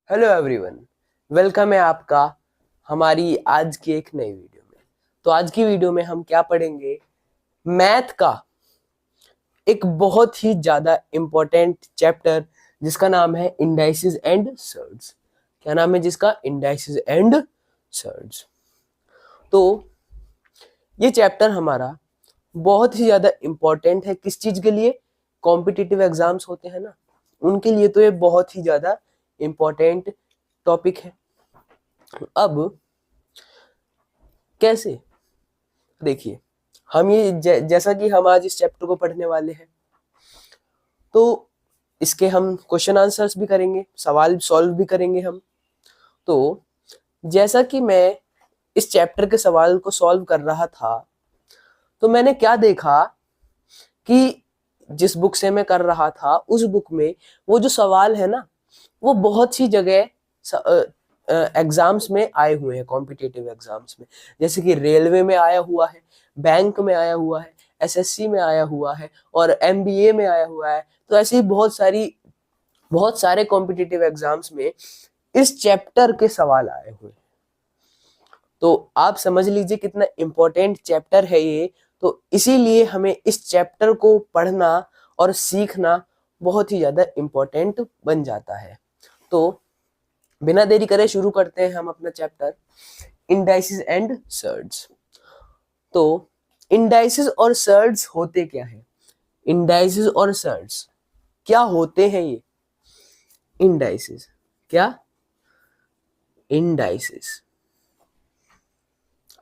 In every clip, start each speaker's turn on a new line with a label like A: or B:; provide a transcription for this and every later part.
A: Hello everyone, welcome है आपका हमारी आज की एक नई वीडियो में। तो आज की वीडियो में हम क्या पढ़ेंगे? मैथ का एक बहुत ही ज्यादा इंपॉर्टेंट चैप्टर जिसका नाम है इंडाइसिस एंड सर्ड्स। क्या नाम है जिसका? Indices and surds. तो ये चैप्टर हमारा बहुत ही ज्यादा इंपॉर्टेंट है। किस चीज के लिए? कॉम्पिटिटिव एग्जाम्स होते हैं ना, उनके लिए तो ये बहुत ही ज्यादा इंपॉर्टेंट टॉपिक है। अब कैसे? देखिए, हम ये जैसा कि हम आज इस चैप्टर को पढ़ने वाले हैं, तो इसके हम क्वेश्चन आंसर्स भी करेंगे, सवाल सॉल्व भी करेंगे हम। तो जैसा कि मैं इस चैप्टर के सवाल को सॉल्व कर रहा था, तो मैंने क्या देखा कि जिस बुक से मैं कर रहा था उस बुक में वो जो सवाल है ना, वो बहुत सी जगह एग्जाम्स में आए हुए हैं, कॉम्पिटिटिव एग्जाम्स में। जैसे कि रेलवे में आया हुआ है, बैंक में आया हुआ है, एसएससी में आया हुआ है और एमबीए में आया हुआ है। तो ऐसे ही बहुत सारे कॉम्पिटिटिव एग्जाम्स में इस चैप्टर के सवाल आए हुए हैं। तो आप समझ लीजिए कितना इंपॉर्टेंट चैप्टर है ये। तो इसीलिए हमें इस चैप्टर को पढ़ना और सीखना बहुत ही ज्यादा इंपॉर्टेंट बन जाता है। तो बिना देरी करे शुरू करते हैं हम अपना चैप्टर इंडाइसिस एंड सर्ड्स। तो इंडाइसिस और सर्ड्स होते क्या है? इंडाइसिस और सर्ड्स क्या होते हैं ये? इंडाइसिस क्या? इंडाइसिस,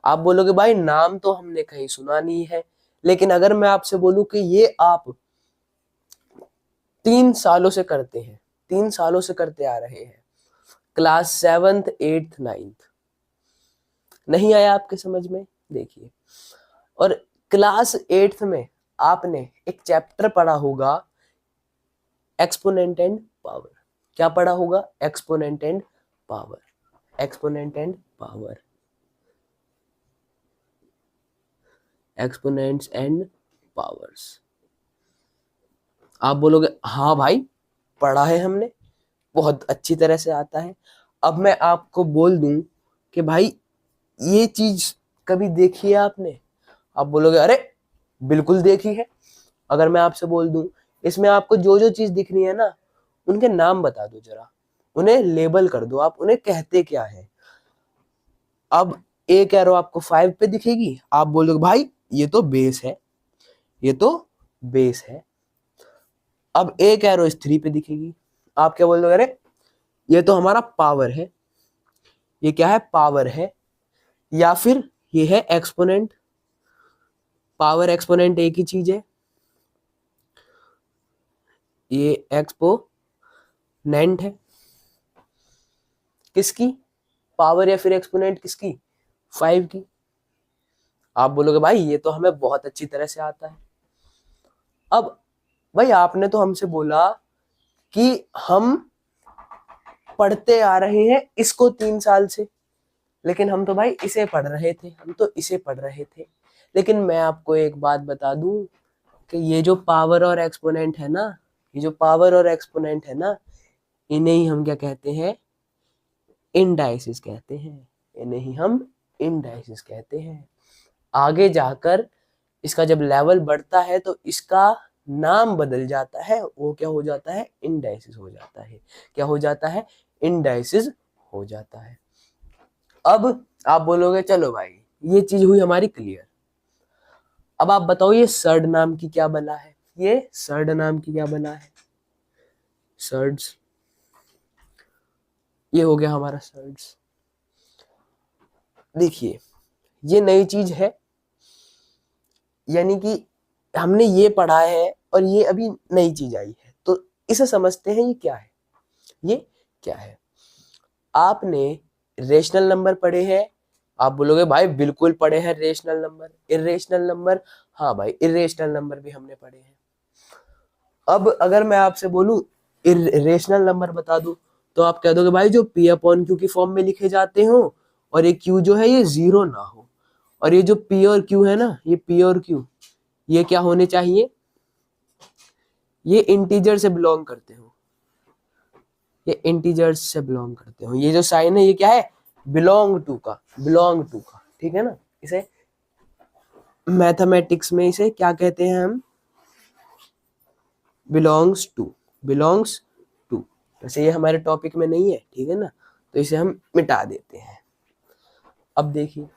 A: आप बोलोगे भाई नाम तो हमने कहीं सुना नहीं है, लेकिन अगर मैं आपसे बोलूं कि ये आप 3 सालों से करते हैं, 3 सालों से करते आ रहे हैं, क्लास 7th 8th 9th, नहीं आया आपके समझ में? देखिए, और क्लास 8th में आपने एक चैप्टर पढ़ा होगा एक्सपोनेंट एंड पावर। क्या पढ़ा होगा? Exponent and power, exponent and power, exponents and powers. आप बोलोगे हाँ भाई पढ़ा है हमने, बहुत अच्छी तरह से आता है। अब मैं आपको बोल दूं कि भाई ये चीज कभी देखी है आपने? आप बोलोगे अरे बिल्कुल देखी है। अगर मैं आपसे बोल दूं इसमें आपको जो जो चीज दिख रही है ना, उनके नाम बता दो जरा, उन्हें लेबल कर दो, आप उन्हें कहते क्या है। अब एक एरो आपको 5 पे दिखेगी, आप बोलोगे भाई ये तो बेस है, ये तो बेस है। अब एक एरो इस 3 पे दिखेगी, आप क्या बोलोगे? अरे ये तो हमारा पावर है, ये क्या है? पावर है। या फिर ये है एक्सपोनेंट। पावर एक्सपोनेंट एक ही चीज है, ये एक्सपोनेंट है किसकी? पावर या फिर एक्सपोनेंट किसकी? 5 की। आप बोलोगे भाई ये तो हमें बहुत अच्छी तरह से आता है। अब भाई आपने तो हमसे बोला कि हम पढ़ते आ रहे हैं इसको 3 साल से, लेकिन हम तो भाई इसे पढ़ रहे थे, हम तो इसे पढ़ रहे थे। लेकिन मैं आपको एक बात बता दूं कि ये जो पावर और एक्सपोनेंट है ना, ये जो पावर और एक्सपोनेंट है ना, इन्हें ही हम क्या कहते हैं? इंडाइसिस कहते हैं। इन्हें ही हम इंडाइसिस कहते हैं। आगे जाकर इसका जब लेवल बढ़ता है तो इसका नाम बदल जाता है, वो क्या हो जाता है? इंडाइसिस हो जाता है। क्या हो जाता है? इंडाइसिस हो जाता है। अब आप बोलोगे चलो भाई ये चीज हुई हमारी क्लियर। अब आप बताओ ये सर्ड नाम की क्या बला है? ये सर्ड नाम की क्या बला है? सर्ड्स, ये हो गया हमारा सर्ड्स। देखिए ये नई चीज है, यानी कि हमने ये पढ़ा है और ये अभी नई चीज आई है, तो इसे समझते हैं ये क्या है। ये क्या है? आपने रेशनल नंबर पढ़े हैं? आप बोलोगे भाई बिल्कुल पढ़े हैं रेशनल नंबर, इरेशनल नंबर। हाँ भाई इरेशनल नंबर भी हमने पढ़े हैं। अब अगर मैं आपसे बोलूं इरेशनल नंबर बता दूं, तो आप कह दोगे भाई जो पी अपॉन क्यू की फॉर्म में लिखे जाते हो और ये क्यू जो है ये 0 ना हो, और ये जो पी और क्यू है ना, ये पी और क्यू ये क्या होने चाहिए? ये इंटीजर से बिलोंग करते हो। ये इंटीजर्स से बिलोंग करते हो। ये जो साइन है ये क्या है, बिलोंग टू का, बिलोंग टू का, ठीक है ना। इसे मैथमेटिक्स में इसे क्या कहते हैं हम, बिलोंग्स टू, बिलोंग्स टू। वैसे ये हमारे टॉपिक में नहीं है, ठीक है ना, तो इसे हम मिटा देते हैं। अब देखिए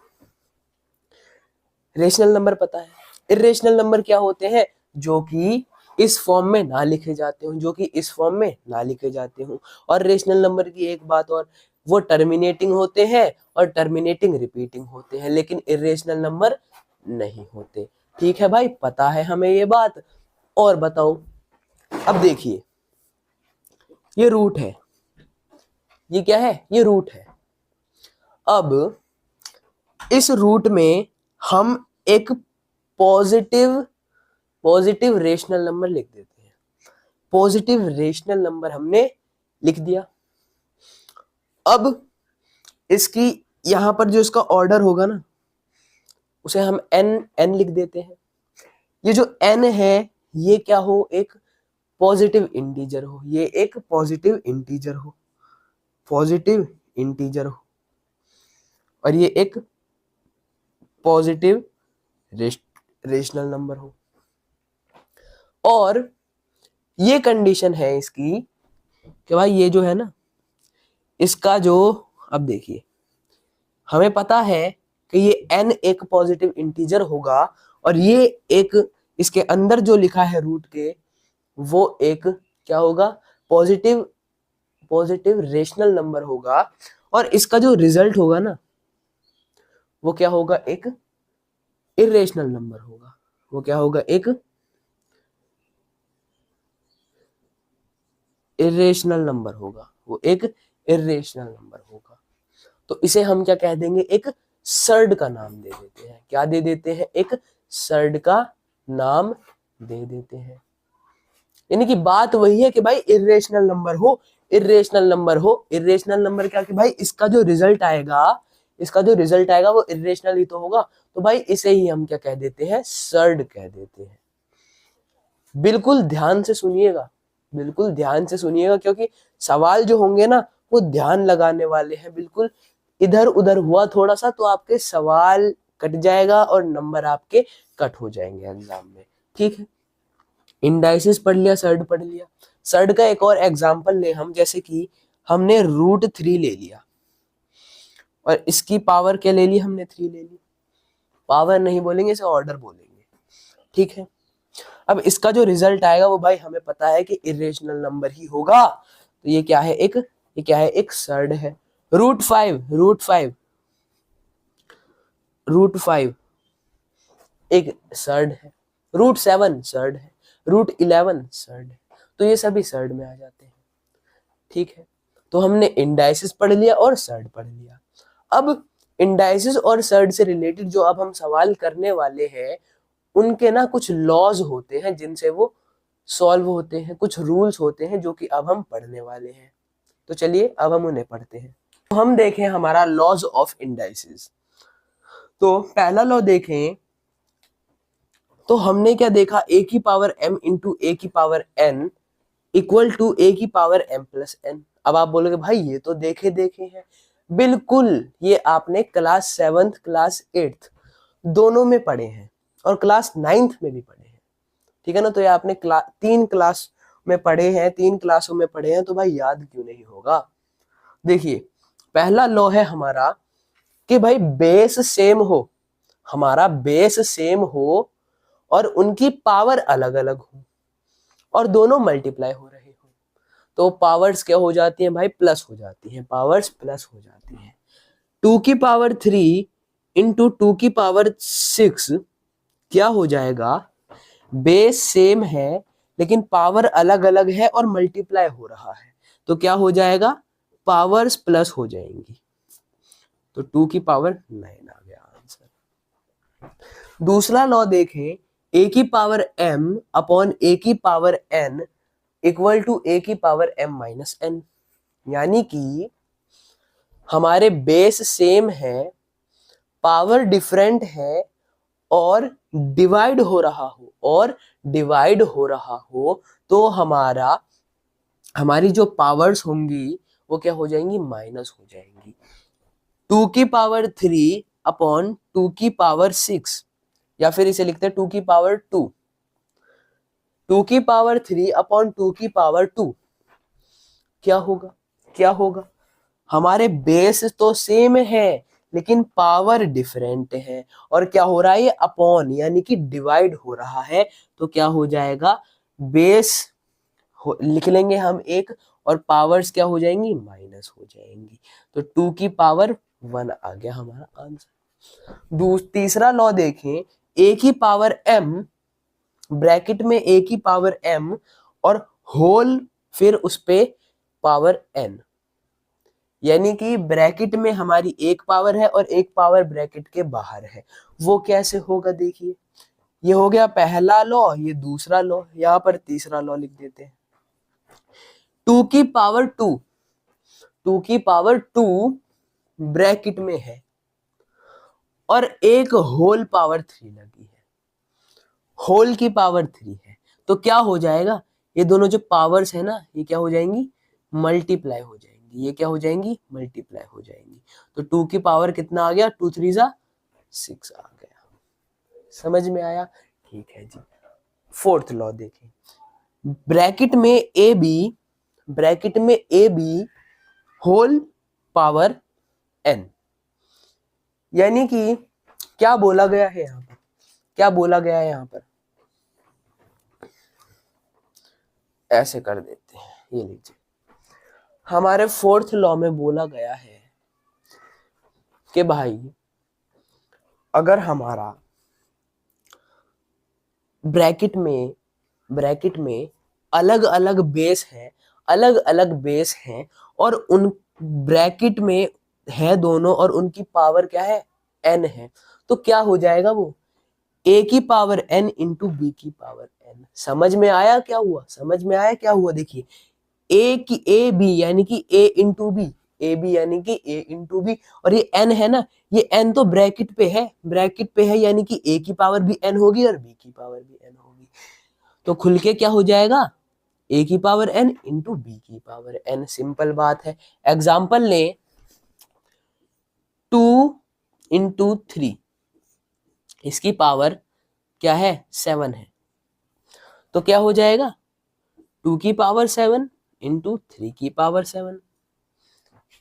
A: रेशनल नंबर पता है, इरेशनल नंबर क्या होते हैं, जो कि इस फॉर्म में ना लिखे जाते हो, जो कि इस फॉर्म में ना लिखे जाते हो। और रेशनल नंबर की एक बात और, वो टर्मिनेटिंग होते हैं और टर्मिनेटिंग रिपीटिंग होते हैं, लेकिन इरेशनल नंबर नहीं होते। ठीक है भाई, पता है हमें ये बात। और बताओ, अब देखिए ये रूट है, ये क्या है, ये रूट है। अब इस रूट में हम एक पॉजिटिव पॉजिटिव रेशनल नंबर लिख देते हैं। पॉजिटिव रेशनल नंबर हमने लिख दिया। अब इसकी यहां पर जो इसका ऑर्डर होगा ना, उसे हम एन लिख देते हैं। ये जो एन है ये क्या हो, एक पॉजिटिव इंटीजर हो, ये एक पॉजिटिव इंटीजर हो, पॉजिटिव इंटीजर हो, और ये एक पॉजिटिव रेशनल नंबर हो। और ये कंडीशन है इसकी कि भाई ये जो है ना, इसका जो, अब देखिए हमें पता है कि ये n एक पॉजिटिव इंटीजर होगा, और ये एक इसके अंदर जो लिखा है रूट के, वो एक क्या होगा, पॉजिटिव पॉजिटिव रेशनल नंबर होगा। और इसका जो रिजल्ट होगा ना, वो क्या होगा, एक इरेशनल नंबर होगा। वो क्या होगा, एक इरेशनल नंबर होगा, वो एक इरेशनल नंबर होगा। तो इसे हम क्या कह देंगे, एक सर्ड का नाम दे देते हैं। क्या दे देते हैं, एक सर्ड का नाम दे देते हैं। यानी कि बात वही है कि भाई इरेशनल नंबर हो, इरेशनल नंबर हो, इरेशनल नंबर क्या कि भाई इसका जो रिजल्ट आएगा, इसका जो रिजल्ट आएगा वो इरेशनल ही तो होगा। तो भाई इसे ही हम क्या कह देते हैं, सर्ड कह देते हैं। बिल्कुल ध्यान से सुनिएगा, बिल्कुल ध्यान से सुनिएगा, क्योंकि सवाल जो होंगे ना वो ध्यान लगाने वाले हैं। बिल्कुल इधर उधर हुआ थोड़ा सा तो आपके सवाल कट जाएगा और नंबर आपके कट हो जाएंगे एग्जाम में। ठीक है, इंडाइसिस पढ़ लिया, सर्ड पढ़ लिया। सर्ड का एक और एग्जांपल ले हम, जैसे कि हमने √3 ले लिया और इसकी पावर क्या ले ली, हमने 3 ले ली। पावर नहीं बोलेंगे, इसे ऑर्डर बोलेंगे। ठीक है, अब इसका जो रिजल्ट आएगा वो भाई हमें पता है कि इरेशनल नंबर ही होगा। तो ये क्या है, एक, ये क्या है, एक सर्ड है। √5 एक सर्ड है। √7 सर्ड है। √11 सर्ड है। तो ये सभी सर्ड में आ जाते हैं। ठीक है, तो हमने इंडाइसिस पढ़ लिया और सर्ड पढ़ लिया। अब इंडाइसिस और सर्ड से रिलेटेड जो अब हम सवाल करने वाले हैं, उनके ना कुछ लॉज होते हैं जिनसे वो सॉल्व होते हैं, कुछ रूल्स होते हैं जो कि अब हम पढ़ने वाले हैं। तो चलिए अब हम उन्हें पढ़ते हैं। तो हम देखें हमारा लॉज ऑफ इंडाइसिस। तो पहला लॉ देखें तो हमने क्या देखा, a की पावर m इंटू a की power n equal to a की पावर m प्लस n। अब आप बोलोगे भाई ये तो देखे हैं। बिल्कुल, ये आपने क्लास 7th क्लास 8th दोनों में पढ़े हैं और क्लास 9th में भी पढ़े हैं। ठीक है ना, तो ये आपने 3 क्लास में पढ़े हैं, 3 क्लासों में पढ़े हैं, तो भाई याद क्यों नहीं होगा। देखिए पहला लॉ है हमारा कि भाई बेस सेम हो, हमारा बेस सेम हो और उनकी पावर अलग अलग हो और दोनों मल्टीप्लाई हो रहे हो, तो पावर्स क्या हो जाती हैं भाई, प्लस हो जाती हैं, पावर्स प्लस हो जाती हैं। 2 की पावर 3 इंटू 2 की पावर 6 क्या हो जाएगा, बेस सेम है लेकिन पावर अलग अलग है और मल्टीप्लाई हो रहा है, तो क्या हो जाएगा, पावर्स प्लस हो जाएंगी। तो 2 की पावर 9 आ गया आंसर। दूसरा लॉ देखें, a की पावर m अपॉन a की power n equal to a की पावर m माइनस n। यानी कि हमारे बेस सेम है, पावर डिफरेंट है और डिवाइड हो रहा हो, तो हमारा हमारी जो पावर्स होंगी वो क्या हो जाएंगी, माइनस हो जाएंगी। 2 की पावर 3 अपॉन 2 की पावर 6, या फिर इसे लिखते हैं 2 की पावर 2। 2 की पावर 3 अपॉन 2 की पावर 2 क्या होगा, क्या होगा, हमारे बेस तो सेम है लेकिन पावर डिफरेंट है, और क्या हो रहा है, ये अपॉन यानी कि डिवाइड हो रहा है, तो क्या हो जाएगा, बेस लिख लेंगे हम एक, और पावर्स क्या हो जाएंगी, माइनस हो जाएंगी। तो 2 की पावर 1 आ गया हमारा आंसर। तीसरा लॉ देखें, A की पावर m, ब्रैकेट में A की पावर m और होल फिर उस पे पावर n, यानी कि ब्रैकेट में हमारी एक पावर है और एक पावर ब्रैकेट के बाहर है। वो कैसे होगा, देखिए, ये हो गया पहला लॉ, ये दूसरा लॉ, यहां पर तीसरा लॉ लिख देते हैं। 2 की पावर 2, 2 की पावर 2 ब्रैकेट में है और एक होल पावर 3 लगी है, होल की पावर 3 है, तो क्या हो जाएगा, ये दोनों जो पावर्स है ना, ये क्या हो जाएंगी, मल्टीप्लाई हो जाएंगी, ये क्या हो जाएंगी, मल्टीप्लाई हो जाएंगी। तो 2 की पावर कितना आ गया, 2 3 जा 6 आ गया। समझ में आया, ठीक है जी। फोर्थ लॉ देखें, ब्रैकेट में ए बी, ब्रैकेट में A B whole power n, यानी कि क्या बोला गया है यहां पर, क्या बोला गया है यहां पर, ऐसे कर देते हैं, ये लीजिए, हमारे फोर्थ लॉ में बोला गया है कि भाई अगर हमारा ब्रैकेट में अलग अलग बेस है, अलग अलग बेस हैं, और उन ब्रैकेट में है दोनों और उनकी पावर क्या है, n है, तो क्या हो जाएगा वो, A की पावर n इंटू B की पावर n। समझ में आया क्या हुआ, समझ में आया क्या हुआ, देखिए, ए बी यानी कि ए इंटू बी, ए बी यानी कि ए इंटू बी, और ये n है ना, ये n तो ब्रैकेट पे है, ब्रैकेट पे है, यानी कि A की पावर भी n होगी और B की पावर भी n होगी, तो खुल के क्या हो जाएगा, A की पावर n इंटू B की पावर n। सिंपल बात है। एग्जाम्पल ले, 2 इंटू 3, इसकी पावर क्या है, 7 है, तो क्या हो जाएगा, 2 की पावर 7 इंटू 3 की पावर 7,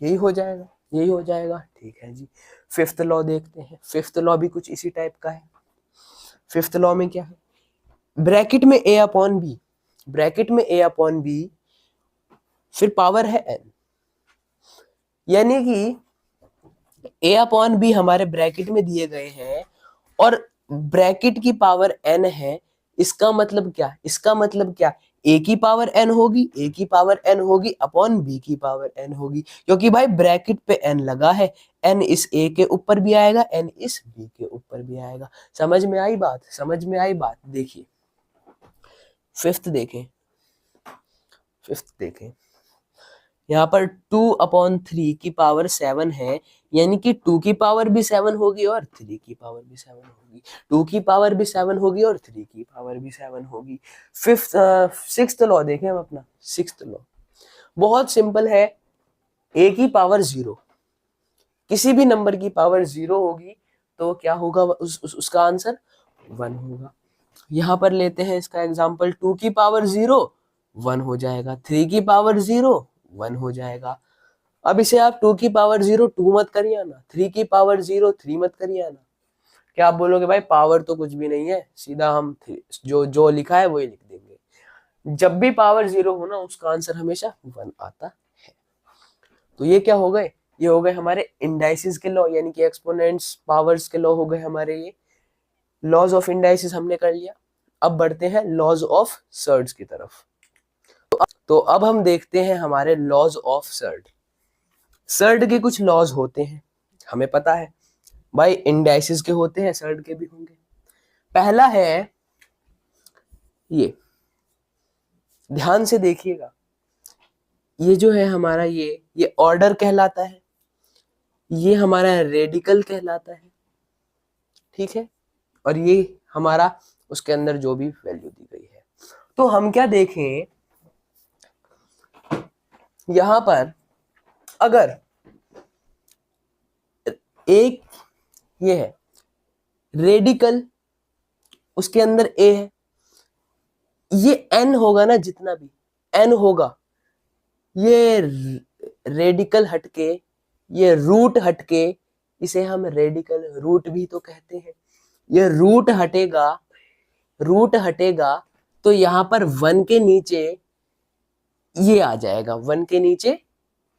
A: यही हो जाएगा, यही हो जाएगा, ठीक है जी। फिफ्थ लॉ देखते हैं, फिफ्थ लॉ भी कुछ इसी टाइप का है। फिफ्थ लॉ में क्या है, ब्रैकेट में a अपॉन बी, ब्रैकेट में a अपॉन बी फिर पावर है n, यानी कि a अपॉन बी हमारे ब्रैकेट में दिए गए हैं और ब्रैकेट की पावर n है, इसका मतलब क्या, इसका मतलब क्या, a की पावर n होगी, a की पावर n होगी अपॉन b की पावर n होगी, क्योंकि भाई ब्रैकेट पे n लगा है, n इस a के ऊपर भी आएगा, n इस b के ऊपर भी आएगा। समझ में आई बात, समझ में आई बात। देखिए फिफ्थ देखें, फिफ्थ देखें, यहाँ पर 2/3 की पावर 7 है, यानी कि 2 की पावर भी 7 होगी और 3 की पावर भी 7 होगी, 2 की पावर भी 7 होगी और 3 की पावर भी 7 होगी। फिफ्थ सिक्स्थ लॉ देखें हम अपना, सिक्स्थ लॉ बहुत सिंपल है, A की पावर 0, किसी भी नंबर की पावर 0 होगी तो क्या होगा, उसका आंसर 1 होगा। यहां पर लेते हैं इसका एग्जांपल, 2 की पावर 0 1 हो जाएगा, 3 की पावर 0 1 हो जाएगा। अब इसे आप 2 की पावर 0 2 मत करिए आना, 3 की पावर 0 3 मत करिए आना, क्या आप बोलोगे भाई पावर तो कुछ भी नहीं है, सीधा हम जो जो लिखा है वही लिख देंगे। जब भी पावर 0 हो ना, उसका आंसर हमेशा 1 आता है। तो ये क्या हो गए, ये हो गए हमारे इंडाइसिस के लॉ, यानी कि एक्सपोनेंट्स पावर्स के लॉ हो गए हमारे, ये लॉज ऑफ इंडाइसिस हमने कर लिया। अब बढ़ते हैं लॉज ऑफ सर्ड्स की तरफ। तो अब हम देखते हैं हमारे लॉज ऑफ सर्ड। सर्ड के कुछ लॉज होते हैं, हमें पता है भाई, इंडाइसिस के होते हैं, सर्ड के भी होंगे। पहला है ये, ध्यान से देखिएगा, ये जो है हमारा ये ऑर्डर कहलाता है, ये हमारा रेडिकल कहलाता है, ठीक है, और ये हमारा उसके अंदर जो भी वैल्यू दी गई है। तो हम क्या देखें, यहां पर अगर एक ये है रेडिकल, उसके अंदर ए है, ये एन होगा ना, जितना भी एन होगा, ये रेडिकल हटके, ये रूट हटके, इसे हम रेडिकल रूट भी तो कहते हैं। ये रूट हटेगा, रूट हटेगा तो यहां पर 1 के नीचे ये आ जाएगा, 1 के नीचे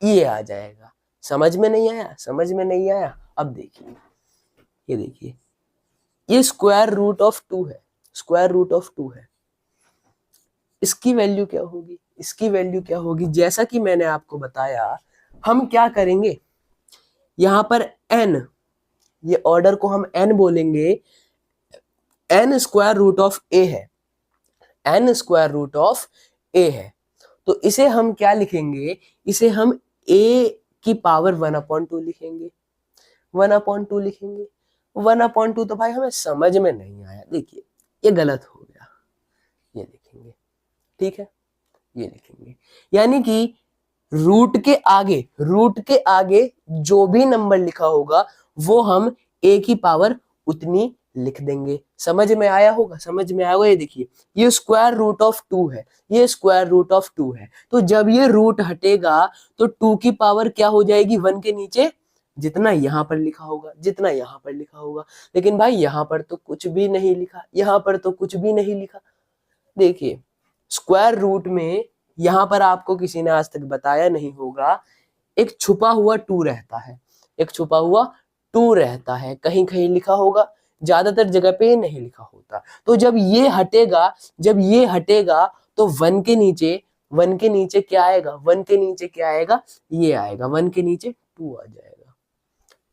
A: ये आ जाएगा। समझ में नहीं आया? समझ में नहीं आया? अब देखिए, ये देखिए, ये स्क्वायर रूट ऑफ 2 है, स्क्वायर रूट ऑफ 2 है। इसकी वैल्यू क्या होगी? इसकी वैल्यू क्या होगी? जैसा कि मैंने आपको बताया, हम क्या करेंगे, यहां पर n, ये ऑर्डर को हम n बोलेंगे, n square root of a है, n square root of a है। तो इसे हम क्या लिखेंगे? इसे हम a की पावर 1/2 लिखेंगे, 1/2 लिखेंगे। 1/2 तो भाई हमें समझ में नहीं आया, देखिए ये गलत हो गया, ये लिखेंगे, ठीक है, ये लिखेंगे। यानी कि रूट के आगे, रूट के आगे जो भी नंबर लिखा होगा वो हम a की पावर उतनी लिख देंगे। समझ में आया होगा? समझ में आया होगा? ये देखिए, ये स्क्वायर रूट ऑफ 2 है, ये स्क्वायर रूट ऑफ 2 है, तो जब ये रूट हटेगा तो 2 की पावर क्या हो जाएगी? 1 के नीचे जितना यहां पर लिखा होगा, जितना यहां पर लिखा होगा। लेकिन भाई यहां पर तो कुछ भी नहीं लिखा, यहां पर तो कुछ भी नहीं लिखा। देखिए, स्क्वायर रूट में यहां पर आपको किसी ने आज तक बताया नहीं होगा, एक छुपा हुआ 2 रहता है, एक छुपा हुआ 2 रहता है, कहीं कहीं लिखा होगा, ज्यादातर जगह पे नहीं लिखा होता। तो जब ये हटेगा, जब ये हटेगा तो 1 के नीचे, 1 के नीचे क्या आएगा? 1 के नीचे क्या आएगा? ये आएगा, 1 के नीचे 2 आ जाएगा।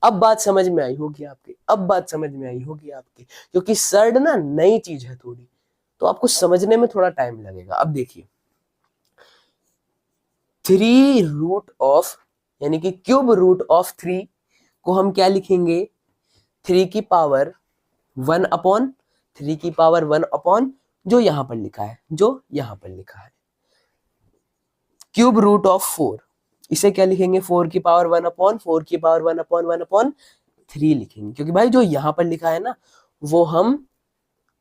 A: अब बात समझ में आई होगी आपकी, अब बात समझ में आई होगी आपकी, क्योंकि सर्ड ना नई चीज है थोड़ी, तो आपको समझने में थोड़ा टाइम लगेगा। अब देखिए, 3 रूट ऑफ, यानी कि क्यूब रूट ऑफ 3 को हम क्या लिखेंगे? 3 की पावर 1/3 की पावर 1 जो यहां पर लिखा है, जो यहां पर लिखा है। क्यूब रूट ऑफ 4, इसे क्या लिखेंगे? 4 की पावर 1/4 की पावर 1/3 लिखेंगे, क्योंकि भाई जो यहां पर लिखा है ना, वो हम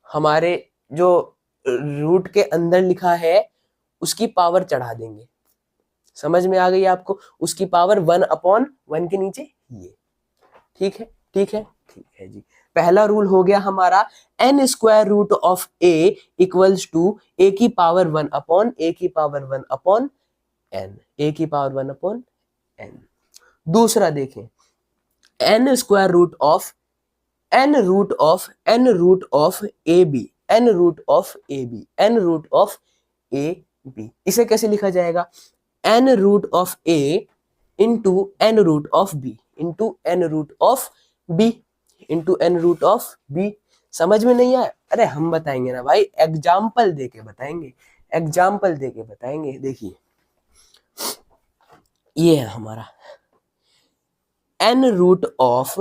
A: हमारे जो रूट के अंदर लिखा है उसकी पावर चढ़ा देंगे। समझ में आ गई आपको? उसकी पावर 1/1 के नीचे ये, ठीक है, ठीक है, ठीक है जी। पहला रूल हो गया हमारा, n square root of a equals to a की पावर 1/a की पावर 1/n, a की पावर 1/n। दूसरा देखें, n square root of n root of n root of A B, n root of A B, n root of A B, इसे कैसे लिखा जाएगा? n root of a into n root of b into n root of b into n root of b। समझ में नहीं आया? अरे हम बताएंगे ना भाई, एग्जाम्पल देके बताएंगे, एग्जाम्पल देके बताएंगे। देखिए, ये है हमारा n root of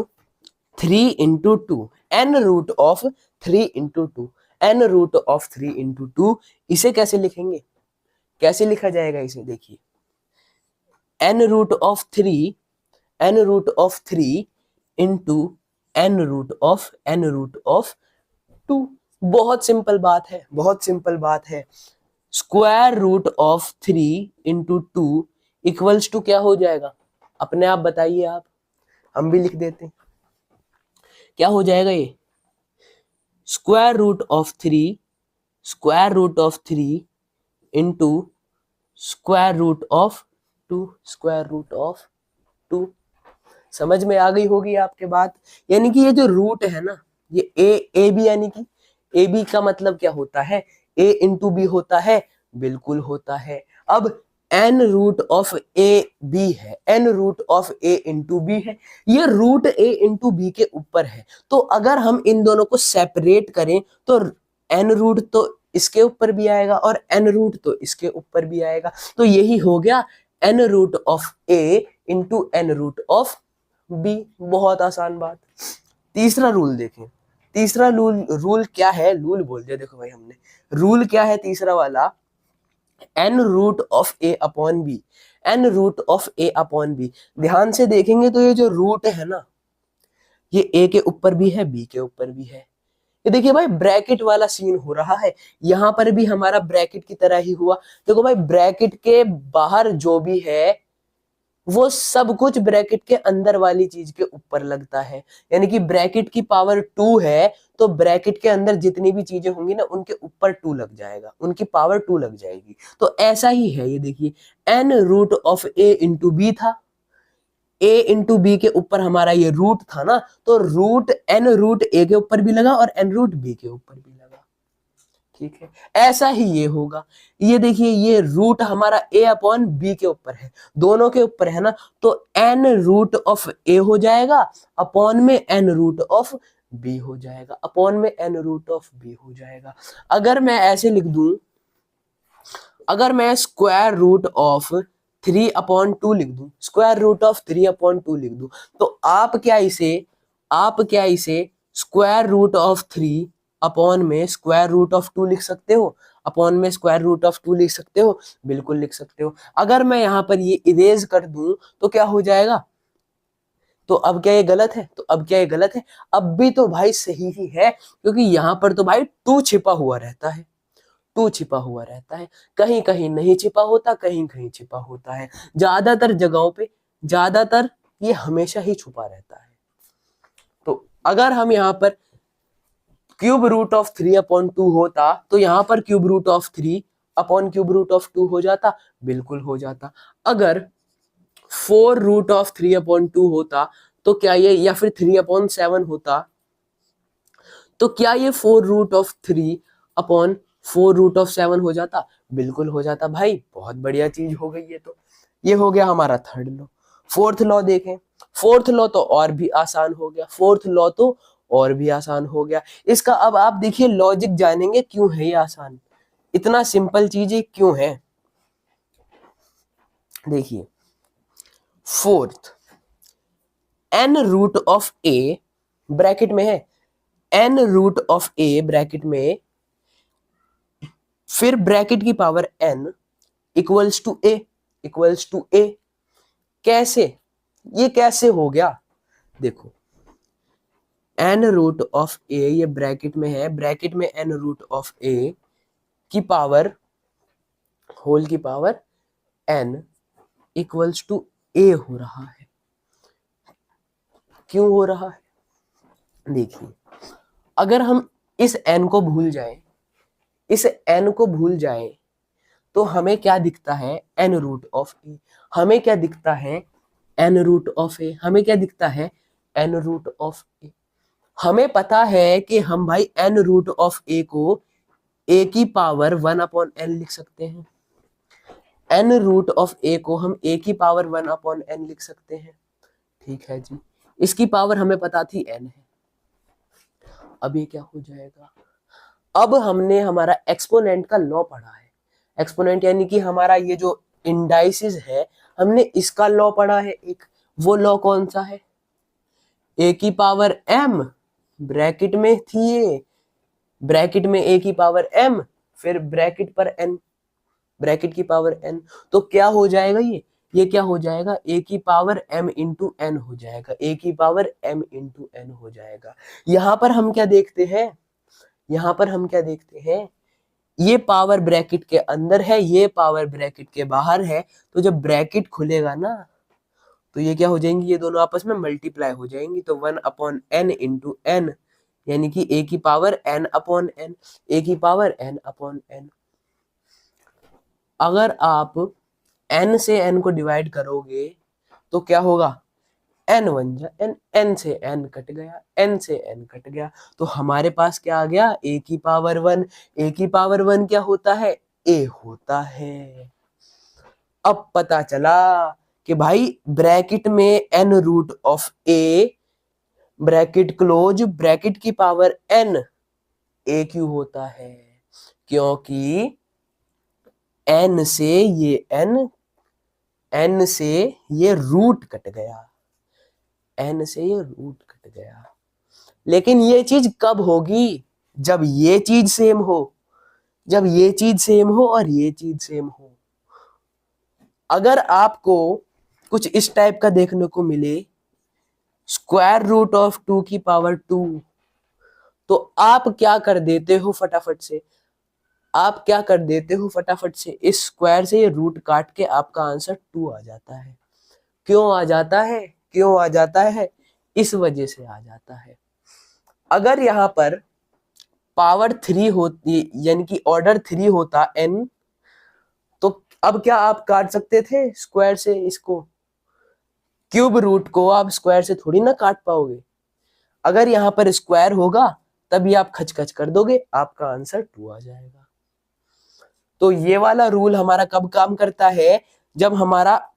A: 3 into 2, n root of 3 into 2, n root of 3 into 2, इसे कैसे लिखेंगे? कैसे लिखा जाएगा इसे? देखिए, n root of 3, n root of 3 into n root of 2। बहुत सिंपल बात है, बहुत सिंपल बात है। Square root of 3 into 2 equals to क्या हो जाएगा? अपने आप बताइए आप, हम भी लिख देते हैं। क्या हो जाएगा ये? Square root of 3, square root of 3 into square root of 2, square root of 2। समझ में आ गई होगी आपके बात? यानी कि ये जो रूट है ना, ये ए बी, यानी कि ए बी का मतलब क्या होता है? ए इंटू बी होता है, बिल्कुल होता है। अब n root of A B है, n root of A into B है, ये रूट ए इंटू बी के ऊपर है। तो अगर हम इन दोनों को सेपरेट करें तो n रूट तो इसके ऊपर भी आएगा और n रूट तो इसके ऊपर भी आएगा। तो यही हो गया n root of A into n root of B. बहुत आसान बात। तीसरा रूल देखें, तीसरा रूल क्या है? रूल बोल दिया, देखो भाई हमने। रूल क्या है तीसरा वाला? n root of a upon B, N root of A upon B. ध्यान से देखेंगे तो ये जो रूट है ना, ये ए के ऊपर भी है, बी के ऊपर भी है। ये देखिए भाई ब्रैकेट वाला सीन हो रहा है, यहां पर भी हमारा ब्रैकेट की तरह ही हुआ। देखो भाई ब्रैकेट के बाहर जो भी है वो सब कुछ ब्रैकेट के अंदर वाली चीज के ऊपर लगता है। यानी कि ब्रैकेट की पावर 2 है तो ब्रैकेट के अंदर जितनी भी चीजें होंगी ना उनके ऊपर 2 लग जाएगा, उनकी पावर 2 लग जाएगी। तो ऐसा ही है, ये देखिए N root of A into B था, ए इंटू बी के ऊपर हमारा ये रूट था ना, तो रूट एन रूट ए के ऊपर भी लगा और एन रूट बी के ऊपर भी लगा। ठीक है, ऐसा ही ये होगा। ये देखिए ये रूट हमारा ए अपॉन बी के ऊपर है, दोनों के ऊपर है ना, तो एन रूट ऑफ ए हो जाएगा अपॉन में एन रूट ऑफ बी हो जाएगा, अपॉन में एन रूट ऑफ बी हो जाएगा। अगर मैं ऐसे लिख दूं, अगर मैं स्क्वायर रूट ऑफ 3/2 लिख दूं, स्क्वायर रूट ऑफ 3/2 लिख दूं, तो आप क्या इसे स्क्वायर रूट ऑफ 3 अपॉन में स्क्वायर रूट ऑफ 2 लिख सकते हो, अपॉन में स्क्वायर रूट ऑफ 2 लिख सकते हो, बिल्कुल लिख सकते हो। अगर मैं यहां पर ये इरेज कर दूं तो क्या हो जाएगा, तो अब क्या ये गलत है, तो अब क्या ये गलत है, अब भी तो भाई सही ही है, क्योंकि यहां पर तो भाई 2 छिपा हुआ रहता है, 2 छिपा हुआ रहता है, कहीं कहीं नहीं छिपा होता, कहीं कहीं छिपा होता है, ज्यादातर जगहों पे, ज्यादातर ये हमेशा ही छुपा रहता है। तो अगर हम यहाँ पर क्यूब रूट ऑफ 3/2 होता तो यहाँ पर cube root of 3 upon cube root of 2 हो जाता, बिल्कुल हो जाता। अगर 4 रूट ऑफ 3/2 होता तो क्या ये, या फिर 3/7 होता तो क्या ये 4 root of 3 upon 4 root of 7 हो जाता, बिल्कुल हो जाता। भाई बहुत बढ़िया चीज हो गई ये तो, ये हो गया हमारा थर्ड लॉ। फोर्थ लॉ देखें, फोर्थ लॉ तो और भी आसान हो गया, फोर्थ लॉ तो और भी आसान हो गया। इसका अब आप देखिए लॉजिक जानेंगे क्यों है ये आसान, इतना सिंपल चीज क्यों है। देखिए fourth, n root of A bracket में है, N root of A bracket में, फिर ब्रैकेट की power n equals to a, equals to a. कैसे, ये कैसे हो गया, देखो n रूट ऑफ ए ये ब्रैकेट में है, ब्रैकेट में n रूट ऑफ ए की पावर होल की पावर n इक्वल्स टू ए हो रहा है। क्यों हो रहा है, देखिए अगर हम इस n को भूल जाएं, इस n को भूल जाएं तो हमें क्या दिखता है, n रूट ऑफ ए, हमें क्या दिखता है n रूट ऑफ ए, हमें क्या दिखता है n रूट ऑफ ए। हमें पता है कि हम भाई n रूट ऑफ ए को a की पावर 1/n लिख सकते हैं, n रूट ऑफ ए को हम a की पावर 1/n लिख सकते हैं। ठीक है जी, इसकी पावर हमें पता थी n है। अब ये क्या हो जाएगा, अब हमने हमारा एक्सपोनेंट का लॉ पढ़ा है, एक्सपोनेंट यानी कि हमारा ये जो इंडाइसिस है, हमने इसका लॉ पढ़ा है एक। वो लॉ कौन सा है, ए की पावर m ब्रैकेट में थी ये, ब्रैकेट में ए की पावर m फिर ब्रैकेट पर n, ब्रैकेट की पावर n, तो क्या हो जाएगा ये क्या हो जाएगा, ए की पावर m इंटू n हो जाएगा, ए की पावर m इंटू n हो जाएगा। यहां पर हम क्या देखते हैं, यहां पर हम क्या देखते हैं, ये पावर ब्रैकेट के अंदर है, ये पावर ब्रैकेट के बाहर है, तो जब ब्रैकेट खुलेगा ना तो ये क्या हो जाएंगी, ये दोनों आपस में मल्टीप्लाई हो जाएंगी, तो 1/n इंटू n, यानी कि a की पावर n/n, a की पावर n/n। अगर आप n से n को डिवाइड करोगे तो क्या होगा, n 1 जा n, n से n कट गया, n से n कट गया, तो हमारे पास क्या आ गया, a की पावर 1, a की पावर 1 क्या होता है, a होता है। अब पता चला कि भाई ब्रैकेट में n root of a bracket close, bracket की पावर n a क्यों होता है, क्योंकि n से ये n से ये रूट कट गया, n से ये रूट कट गया। लेकिन ये चीज कब होगी, जब ये चीज सेम हो, जब ये चीज सेम हो और ये चीज सेम हो, अगर आपको कुछ इस टाइप का देखने को मिले, स्क्वायर रूट ऑफ 2 की पावर 2, तो आप क्या कर देते हो फटाफट से, आप क्या कर देते हो फटाफट से, इस स्क्वायर से ये रूट काट के आपका आंसर 2 आ जाता है। क्यों आ जाता है, क्यों आ जाता है, इस वजह से आ जाता है। अगर यहां पर पावर 3 होती, यानी कि ऑर्डर 3 होता n, तो अब क्या आप काट सकते थे स्क्वायर से इसको, क्यूब रूट को आप स्क्वायर से थोड़ी ना काट पाओगे। अगर यहां पर स्क्वायर होगा तभी आप खच कर दोगे, आपका आंसर 2 आ जाएगा। तो ये वाला रूल हमारा कब काम करता है, जब हमारा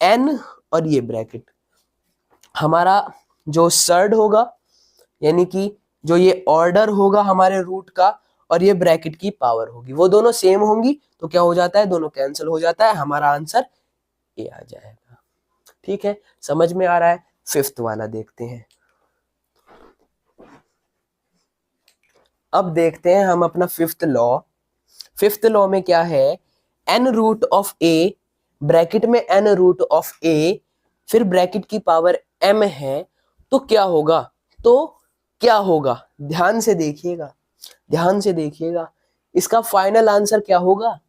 A: n और ये ब्रैकेट, हमारा जो सर्ड होगा, यानी कि जो ये ऑर्डर होगा हमारे रूट का, और ये ब्रैकेट की पावर होगी, वो दोनों सेम होंगी, तो क्या हो जाता है, दोनों कैंसिल हो जाता है, हमारा आंसर ए आ जाएगा। ठीक है, समझ में आ रहा है। फिफ्थ वाला देखते हैं। अब देखते हैं हम अपना फिफ्थ लॉ। फिफ्थ लॉ में क्या है, N root of A, bracket में एन रूट ऑफ ए, फिर ब्रैकेट की पावर एम है, तो क्या होगा, तो क्या होगा, ध्यान से देखिएगा, ध्यान से देखिएगा, इसका फाइनल आंसर क्या होगा,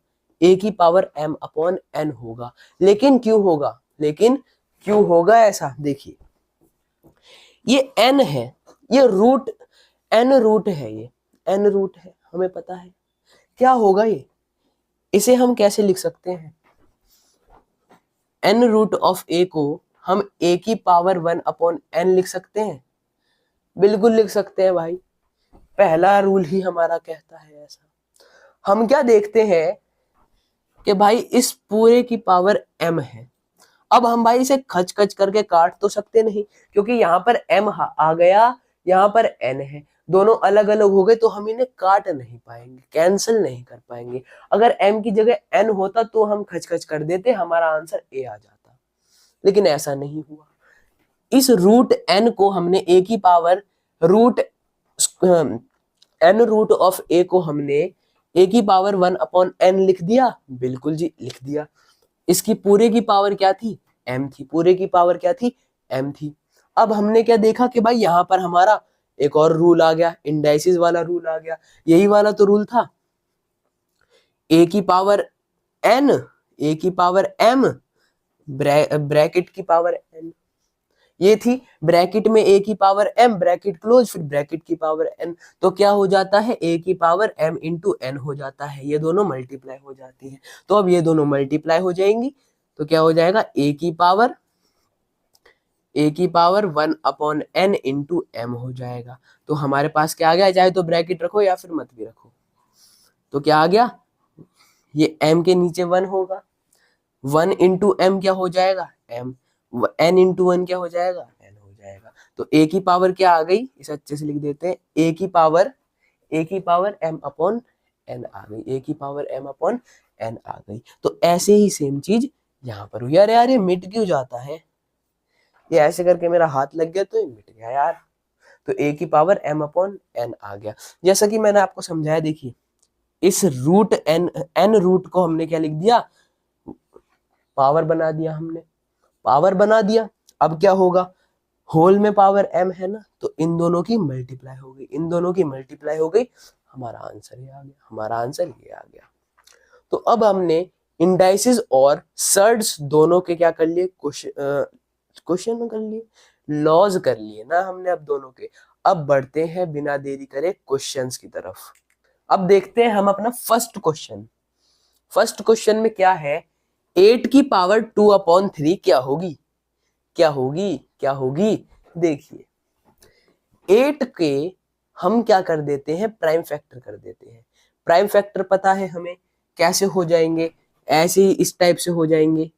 A: ए की पावर एम अपॉन एन होगा। लेकिन क्यों होगा, लेकिन क्यों होगा ऐसा, देखिए ये एन है, ये रूट, एन रूट है, ये एन रूट है, हमें पता है क्या होगा ये, इसे हम कैसे लिख सकते हैं, एन रूट ऑफ ए को हम ए की पावर 1 अपॉन एन लिख सकते हैं, बिल्कुल लिख सकते हैं भाई, पहला रूल ही हमारा कहता है ऐसा। हम क्या देखते हैं कि भाई इस पूरे की पावर m है, अब हम भाई इसे खच खच करके काट तो सकते नहीं, क्योंकि यहाँ पर m आ गया, यहाँ पर n है, दोनों अलग अलग हो गए, तो हम इन्हें काट नहीं पाएंगे, कैंसिल नहीं कर पाएंगे। अगर m की जगह n होता तो हम खच खच कर देते, हमारा आंसर a आ जाता, लेकिन ऐसा नहीं हुआ। इस रूट n को हमने a की power root n root of a को हमने a की पावर 1 अपॉन n लिख दिया, बिल्कुल जी लिख दिया। इसकी पूरे की पावर क्या थी, m थी, पूरे की पावर क्या थी, m थी। अब हमने क्या देखा कि भाई यहां पर हमारा एक और रूल आ गया, इंडाइसिस वाला रूल आ गया, यही वाला तो रूल था, a की पावर n, a की पावर m, ब्रैकेट की पावर n, ये थी ब्रैकेट में a की पावर m, ब्रैकेट क्लोज, फिर ब्रैकेट की पावर n, तो क्या हो जाता है, a की पावर m इंटू n हो जाता है, ये दोनों मल्टीप्लाई हो जाती है। तो अब ये दोनों मल्टीप्लाई हो जाएंगी, तो क्या हो जाएगा, a की power 1 upon n into m हो जाएगा। तो हमारे पास क्या आ गया, चाहे तो ब्रैकेट रखो या फिर मत भी रखो, तो क्या आ गया, ये m के नीचे 1 होगा, 1 इंटू m क्या हो जाएगा, m, n इंटू 1 क्या हो जाएगा, n हो जाएगा। तो a की पावर क्या आ गई, इसे अच्छे से लिख देते हैं, a की पावर m अपॉन n आ गई, a की पावर m अपॉन n आ गई। तो ऐसे ही सेम चीज यहाँ पर हुई। अरे यार ये मिट क्यों जाता है, ये ऐसे करके मेरा हाथ लग गया तो ये मिट गया यार। तो a की पावर m अपॉन n आ गया, जैसा कि मैंने आपको समझाया। देखिए इस रूट n रूट को हमने क्या लिख दिया, पावर बना दिया, हमने पावर बना दिया। अब क्या होगा, होल में पावर m है ना, तो इन दोनों की मल्टीप्लाई हो गई, इन दोनों की मल्टीप्लाई हो गई, हमारा आंसर ये आ गया, हमारा आंसर ये आ गया। तो अब हमने इंडाइसिस और सर्ड्स दोनों के क्या कर लिए, क्वेश्चन कर लिए, लॉज कर लिए ना हमने अब दोनों के। अब बढ़ते हैं बिना देरी करे क्वेश्चंस की तरफ। अब देखते हैं हम अपना फर्स्ट क्वेश्चन। फर्स्ट क्वेश्चन में क्या है, 8 की पावर 2 अपॉन 3 क्या होगी, क्या होगी, क्या होगी। देखिए 8 के हम क्या कर देते हैं, प्राइम फैक्टर कर देते हैं। प्राइम फैक्टर पता है हमें कैसे हो जाएंगे, ऐसे ही इस टाइप से हो जाएंगे,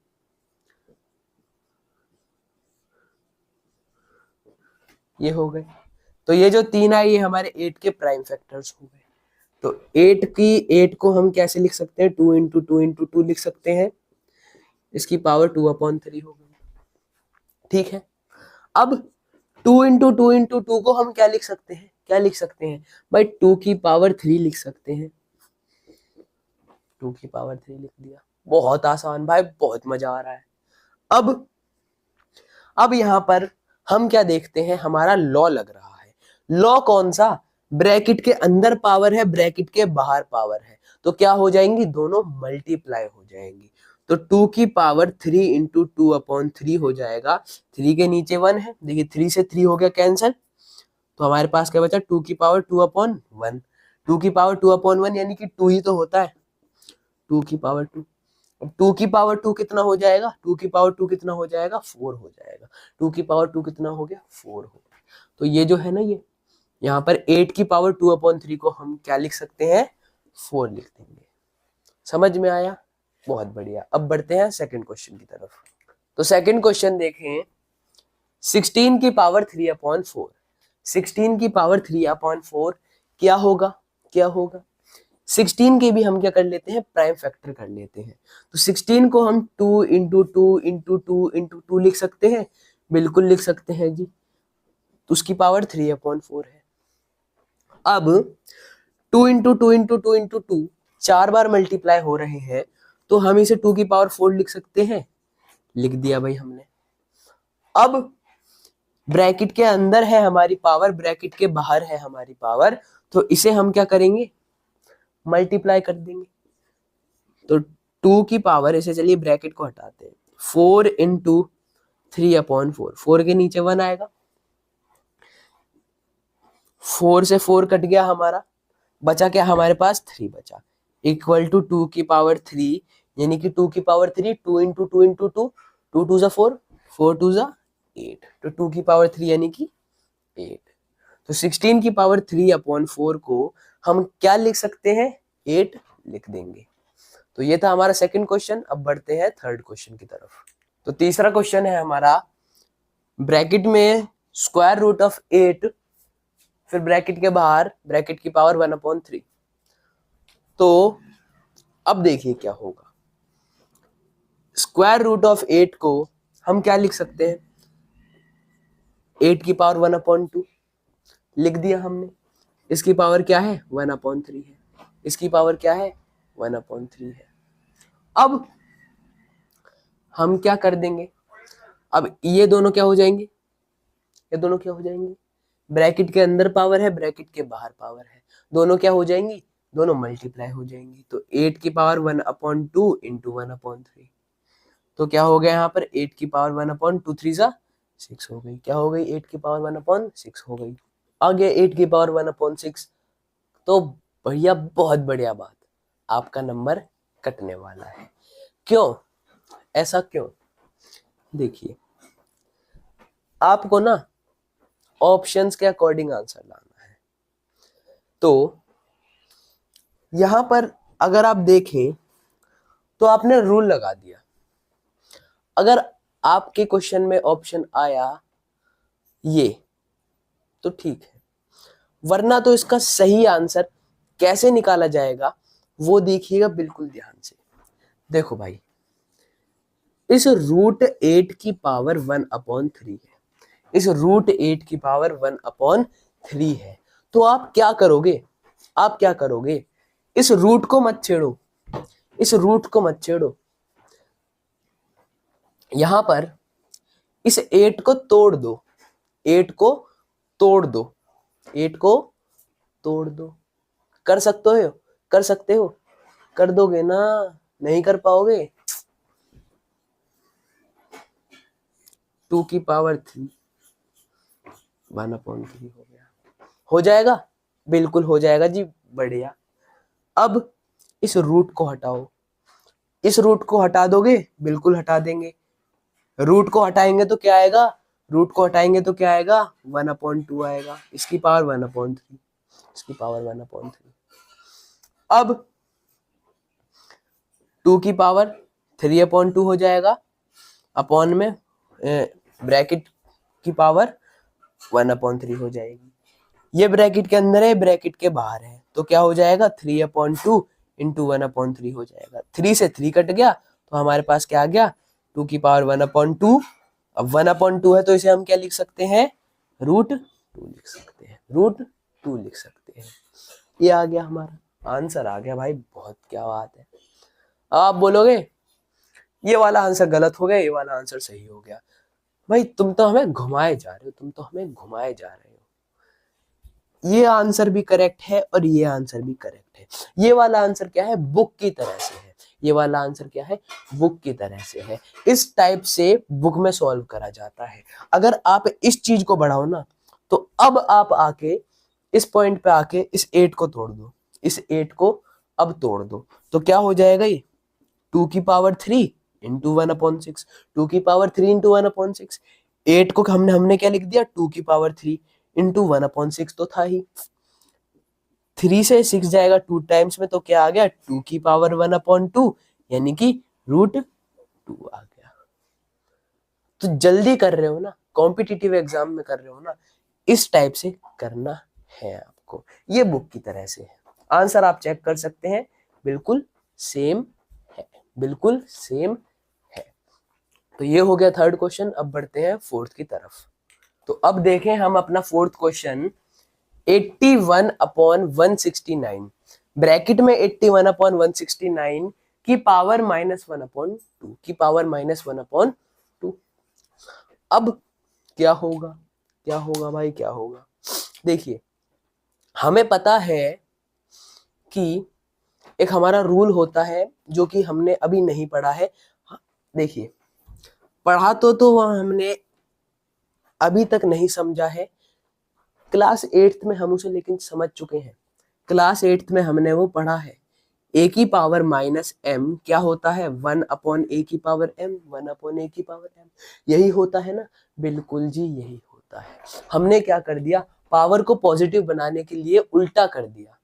A: ये हो गए। तो ये जो 3 आए ये हमारे 8 के प्राइम फैक्टर्स हो गए। तो 8 को हम कैसे लिख सकते हैं, 2 इंटू 2 इंटू 2 लिख सकते हैं, इसकी पावर 2 अपॉन 3 हो गई। ठीक है, अब 2 इंटू 2 इंटू 2 को हम क्या लिख सकते हैं, क्या लिख सकते हैं भाई, 2 की पावर 3 लिख सकते हैं, 2 की पावर 3 लिख दिया, बहुत आसान भाई, बहुत मजा आ रहा है। अब यहां पर हम क्या देखते हैं, हमारा लॉ लग रहा है। लॉ कौन सा, ब्रैकेट के अंदर पावर है, ब्रैकेट के बाहर पावर है, तो क्या हो जाएंगी, दोनों मल्टीप्लाई हो जाएंगी। तो 2 की पावर 3 इंटू 2/3 हो जाएगा। 3 के नीचे 1 है, देखिए 3 से 3 हो गया कैंसिल, तो हमारे पास क्या बचा, 2 की पावर 2/1। 2 की पावर 2/1 यानी कि 2 ही तो होता है, 2 की पावर 2। अब 2 की पावर 2 कितना हो जाएगा, 2 की पावर 2 कितना हो जाएगा, 4 हो जाएगा। 2 की पावर 2 कितना हो गया, 4 हो गया। तो ये जो है ना, ये यहाँ पर 8 की पावर 2/3 को हम क्या लिख सकते हैं, 4 लिख देंगे। समझ में आया, बहुत बढ़िया। अब बढ़ते हैं सेकंड क्वेश्चन की तरफ। तो सेकंड क्वेश्चन देखें, 16 की पावर 3/4। 16 की पावर 3/4 क्या होगा, क्या होगा। 16 के भी हम क्या कर लेते हैं, प्राइम फैक्टर कर लेते हैं। तो 16 को हम 2 इंटू 2 इंटू 2 इंटू 2 लिख सकते हैं, बिल्कुल लिख सकते हैं जी। तो उसकी पावर 3/4 है। अब 2 इंटू 2 इंटू 2 इंटू 2 4 बार मल्टीप्लाई हो रहे हैं, तो हम इसे 2 की पावर 4 लिख सकते हैं, लिख दिया भाई हमने। अब ब्रैकेट के अंदर है हमारी पावर, ब्रैकेट के बाहर है हमारी पावर, तो इसे हम क्या करेंगे, मल्टीप्लाई कर देंगे। तो 2 की पावर, इसे चलिए ब्रैकेट को हटाते हैं, 4 इंटू 3/4, 4 के नीचे 1 आएगा, 4 से 4 कट गया हमारा, बचा क्या हमारे पास, 3 बचा, इक्वल टू 2 की पावर 3, यानी कि 2 की पावर 3, 2 इंटू 2 इंटू 2, 2 2 जा 4, 4 2 जा 8, तो 2 की पावर 3 यानी कि 8। तो 16 की पावर 3/4 को हम क्या लिख सकते हैं, 8 लिख देंगे। तो ये था हमारा सेकंड क्वेश्चन। अब बढ़ते हैं थर्ड क्वेश्चन की तरफ। तो तीसरा क्वेश्चन है हमारा, ब्रैकेट में स्क्वायर रूट ऑफ 8, फिर ब्रैकेट के बाहर ब्रैकेट की पावर 1/3। तो अब देखिए क्या होगा, स्क्वायर रूट ऑफ 8 को हम क्या लिख सकते हैं, 8 की पावर 1/2 लिख दिया हमने। इसकी पावर क्या है, 1/3 है, इसकी पावर क्या है, 1/3 है। अब हम क्या कर देंगे, अब ये दोनों क्या हो जाएंगे, ये दोनों क्या हो जाएंगे, ब्रैकेट के अंदर पावर है, ब्रैकेट के बाहर पावर है, दोनों क्या हो जाएंगी, दोनों मल्टीप्लाई हो जाएंगी। तो 8 की पावर 1/2 इंटू 1/3, तो क्या हो गया यहाँ पर, 8 की पावर 1/2, 3 जा 6 हो गई, क्या हो गई, 8 की पावर 1/6 हो गई। आगे 8 की पावर 1/6, तो भैया बहुत बढ़िया बात, आपका नंबर कटने वाला है। क्यों, ऐसा क्यों, देखिए आपको ना ऑप्शंस के अकॉर्डिंग आंसर लाना है। तो यहां पर अगर आप देखें तो आपने रूल लगा दिया, अगर आपके क्वेश्चन में ऑप्शन आया ये तो ठीक है, वरना तो इसका सही आंसर कैसे निकाला जाएगा वो देखिएगा बिल्कुल ध्यान से। देखो भाई, इस √8 की पावर 1/3 है, इस √8 की पावर 1/3 है, तो आप क्या करोगे, आप क्या करोगे, इस रूट को मत छेड़ो, इस रूट को मत छेड़ो, यहां पर इस 8 को तोड़ दो, 8 को तोड़ दो, 8 को तोड़ दो। कर सकते हो, कर सकते हो, कर दोगे ना, नहीं कर पाओगे, 2 की पावर 3 1/3 हो गया, हो जाएगा, बिल्कुल हो जाएगा जी, बढ़िया। अब इस रूट को हटाओ, इस रूट को हटा दोगे, बिल्कुल हटा देंगे, रूट को हटाएंगे तो क्या आएगा, रूट को हटाएंगे तो क्या आएगा, 1/2 आएगा, इसकी पावर 1/3, इसकी पावर 1/3। अब 2 की पावर 3/2 हो जाएगा, अपॉन में ब्रैकेट की पावर 1/3 हो जाएगी, ये ब्रैकेट के अंदर है, ब्रैकेट के बाहर है, तो क्या हो जाएगा, 3/2 इंटू 1/3 हो जाएगा। 3 से 3 कट गया, तो हमारे पास क्या आ गया, 2 की पावर 1/2। अब 1/2 है तो इसे हम क्या लिख सकते हैं, √2 लिख सकते हैं, √2 लिख सकते हैं। ये आ गया, हमारा आंसर आ गया भाई, बहुत क्या बात है। अब आप बोलोगे ये वाला आंसर गलत हो गया, ये वाला आंसर सही हो गया। भाई तुम तो हमें घुमाए जा रहे हो, तुम तो हमें घुमाए जा रहे हो। ये आंसर भी करेक्ट है और ये आंसर भी करेक्ट है। ये वाला आंसर क्या है, बुक की तरह से है। ये वाला आंसर क्या है, बुक की तरह से है। इस टाइप से बुक में सॉल्व करा जाता है। अगर आप इस चीज को बढ़ाओ ना, तो अब आप आके इस पॉइंट पे आके इस 8 को तोड़ दो, इस 8 को अब तोड़ दो, तो क्या हो जाएगा ये 2 की पावर 3 इंटू 1/6। 2 की पावर 3 इंटू 1/6। 8 को हमने क्या लिख दिया, 2 की पावर 3 इंटू 1/6 तो था ही। 3 से 6 जाएगा 2 टाइम्स में, तो क्या आ गया 2 की पावर 1/2, यानी कि √2 आ गया। तो जल्दी कर रहे हो ना, कॉम्पिटिटिव एग्जाम में कर रहे हो ना, इस टाइप से करना है आपको। ये बुक की तरह से है। आंसर आप चेक कर सकते हैं, बिल्कुल सेम है, बिल्कुल सेम है। तो ये हो गया थर्ड क्वेश्चन। अब बढ़ते हैं फोर्थ की तरफ। तो अब देखें हम अपना फोर्थ क्वेश्चन। 81/169 ब्रैकेट में 81/169 की पावर -1/2 की पावर -1/2। अब क्या होगा, क्या होगा भाई, क्या होगा। देखिए हमें पता है कि एक हमारा रूल होता है जो कि हमने अभी नहीं पढ़ा है। देखिए पढ़ा तो वह हमने अभी तक नहीं समझा है। क्लास 8th में हम उसे लेकिन समझ चुके हैं। क्लास 8th में हमने वो पढ़ा है। a की पावर -m क्या होता है, 1/a की पावर m, 1/a की पावर m। यही होता है ना, बिल्कुल जी यही होता है। हमने क्या कर दिया, पावर को पॉजिटिव बनाने के लिए उल्टा कर दिया।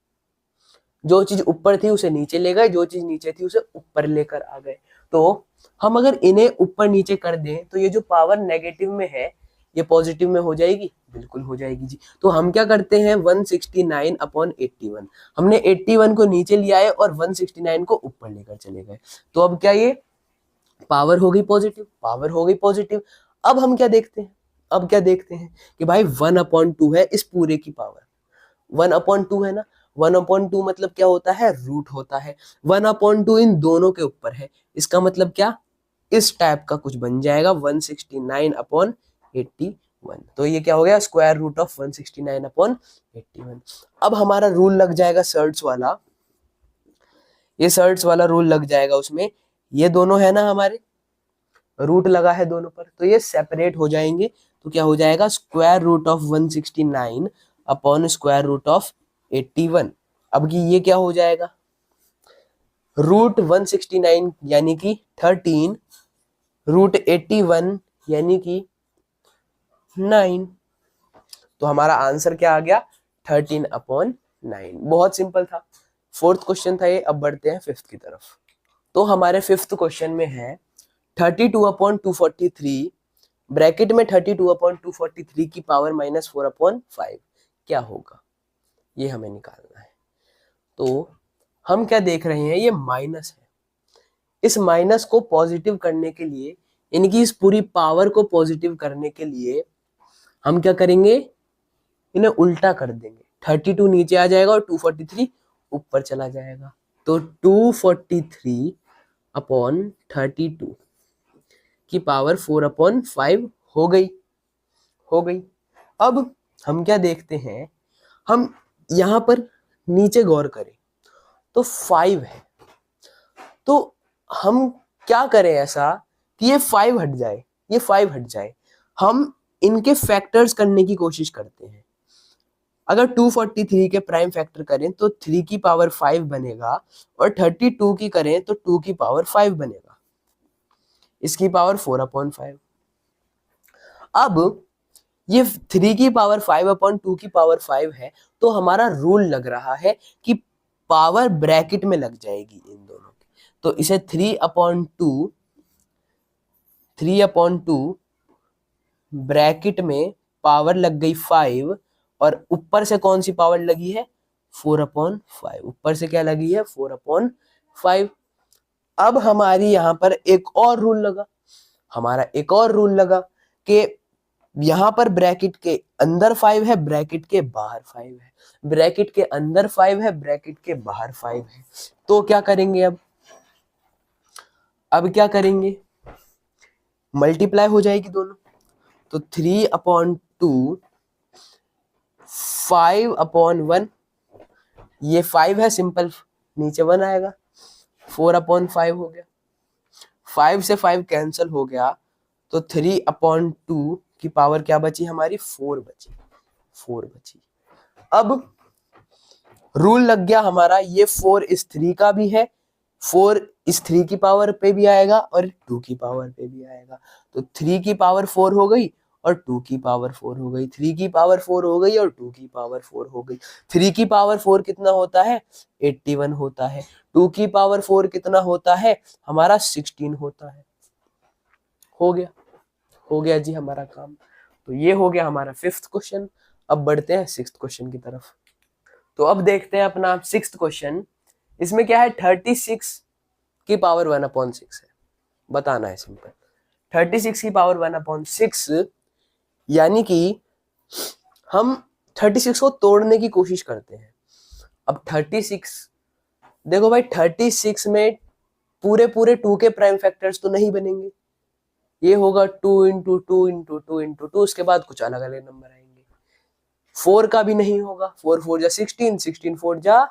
A: जो चीज ऊपर थी उसे नीचे ले गए, जो चीज नीचे थी उसे ऊपर लेकर आ गए। तो हम अगर इन्हें ऊपर नीचे कर दें तो ये जो पावर नेगेटिव में है ये पॉजिटिव में हो जाएगी, बिल्कुल हो जाएगी जी। तो हम क्या करते हैं, 169/81 हमने 81 को नीचे लिया है और 169 को ऊपर लेकर चले गए। तो अब क्या ये पावर हो गई पॉजिटिव, पावर हो गई पॉजिटिव। अब हम क्या देखते हैं, अब क्या देखते हैं कि भाई 1/2 है इस पूरे की पावर, 1/2 है ना। 1/2 मतलब क्या होता है, रूट होता है। 1/2 इन दोनों के ऊपर है, इसका मतलब क्या, इस टाइप का कुछ बन जाएगा 169/81। तो ये क्या हो गया, स्क्वायर रूट ऑफ 169/81। अब हमारा रूल लग जाएगा सर्ट्स वाला, ये सर्ट्स वाला रूल लग जाएगा उसमें। ये दोनों है ना हमारे, रूट लगा है दोनों पर, तो ये सेपरेट हो जाएंगे। तो क्या हो जाएगा, square root of 169 upon square root of 81। अब की ये क्या हो जाएगा, √169 यानी कि 13, √81 यानी कि 9। तो हमारा आंसर क्या आ गया, 13/9। बहुत सिंपल था, फोर्थ क्वेश्चन था ये। अब बढ़ते हैं फिफ्थ की तरफ। तो हमारे फिफ्थ क्वेश्चन में है 32/243 ब्रैकेट में 32/243 की पावर -4/5 क्या होगा, ये हमें निकालना है। तो हम क्या देख रहे हैं, ये माइनस है। इस माइनस को पॉजिटिव करने के लिए, इनकी इस पूरी पावर को पॉजिटिव करने के लिए हम क्या करेंगे, इन्हें उल्टा कर देंगे। 32 नीचे आ जाएगा और 243 ऊपर चला जाएगा। तो 243/32 की पावर 4/5 हो गई, हो गई। अब हम क्या देखते हैं, हम यहां पर नीचे गौर करें तो 5 है। तो हम क्या करें ऐसा कि ये 5 हट जाए, ये 5 हट जाए। हम इनके फैक्टर्स करने की कोशिश करते हैं। अगर 243 के प्राइम फैक्टर करें तो 3 की पावर 5 बनेगा, और 32 की करें तो 2 की पावर 5 बनेगा, इसकी पावर 4/5। अब ये 3 की पावर 5/2 की पावर 5 है, तो हमारा रूल लग रहा है कि पावर ब्रैकेट में लग जाएगी इन दोनों की। तो इसे 3/2 ब्रैकेट में पावर लग गई 5, और ऊपर से कौन सी पावर लगी है, 4/5। ऊपर से क्या लगी है, 4/5। अब हमारी यहां पर एक और रूल लगा, हमारा एक और रूल लगा कि यहां पर ब्रैकेट के अंदर 5 है, ब्रैकेट के बाहर 5 है, ब्रैकेट के अंदर 5 है, ब्रैकेट के बाहर 5 है। तो क्या करेंगे, अब क्या करेंगे, मल्टीप्लाई हो जाएगी दोनों, तो 3/2 5/1, ये 5 है सिंपल, नीचे 1 आएगा, 4/5 हो गया, 5 से 5 कैंसिल हो गया, तो 3/2 की पावर क्या बची हमारी, 4 बची, 4 बची। अब रूल लग गया हमारा, ये 4 इस 3 का भी है, 4 इस 3 की पावर पे भी आएगा और 2 की पावर पे भी आएगा, तो 3 की पावर 4 हो गई और 2 की पावर 4 हो गई, 3 की पावर 4 हो गई और 2 की पावर 4 हो गई। 3 की पावर 4 कितना होता है, 81 होता है। 2 की पावर 4 कितना होता है हमारा, 16 होता है। हो गया, हो गया जी हमारा काम। तो ये हो गया हमारा 5th क्वेश्चन। अब बढ़ते हैं 6th क्वेश्चन की तरफ। तो अब देखते हैं अपना 6th क्वेश्चन। इसमें क्या है, 36 की पावर 1/6 है, बताना है सिंपल। 36 की पावर 1/6 यानी कि हम 36 को तोड़ने की कोशिश करते हैं। अब 36, देखो भाई 36 में पूरे पूरे 2 के प्राइम फैक्टर्स तो नहीं बनेंगे, ये होगा 2 इंटू 2 इंटू 2 इंटू 2, उसके बाद कुछ अलग अलग नंबर आएंगे। 4 का भी नहीं होगा, 4 4 जा 16, 16 4 जा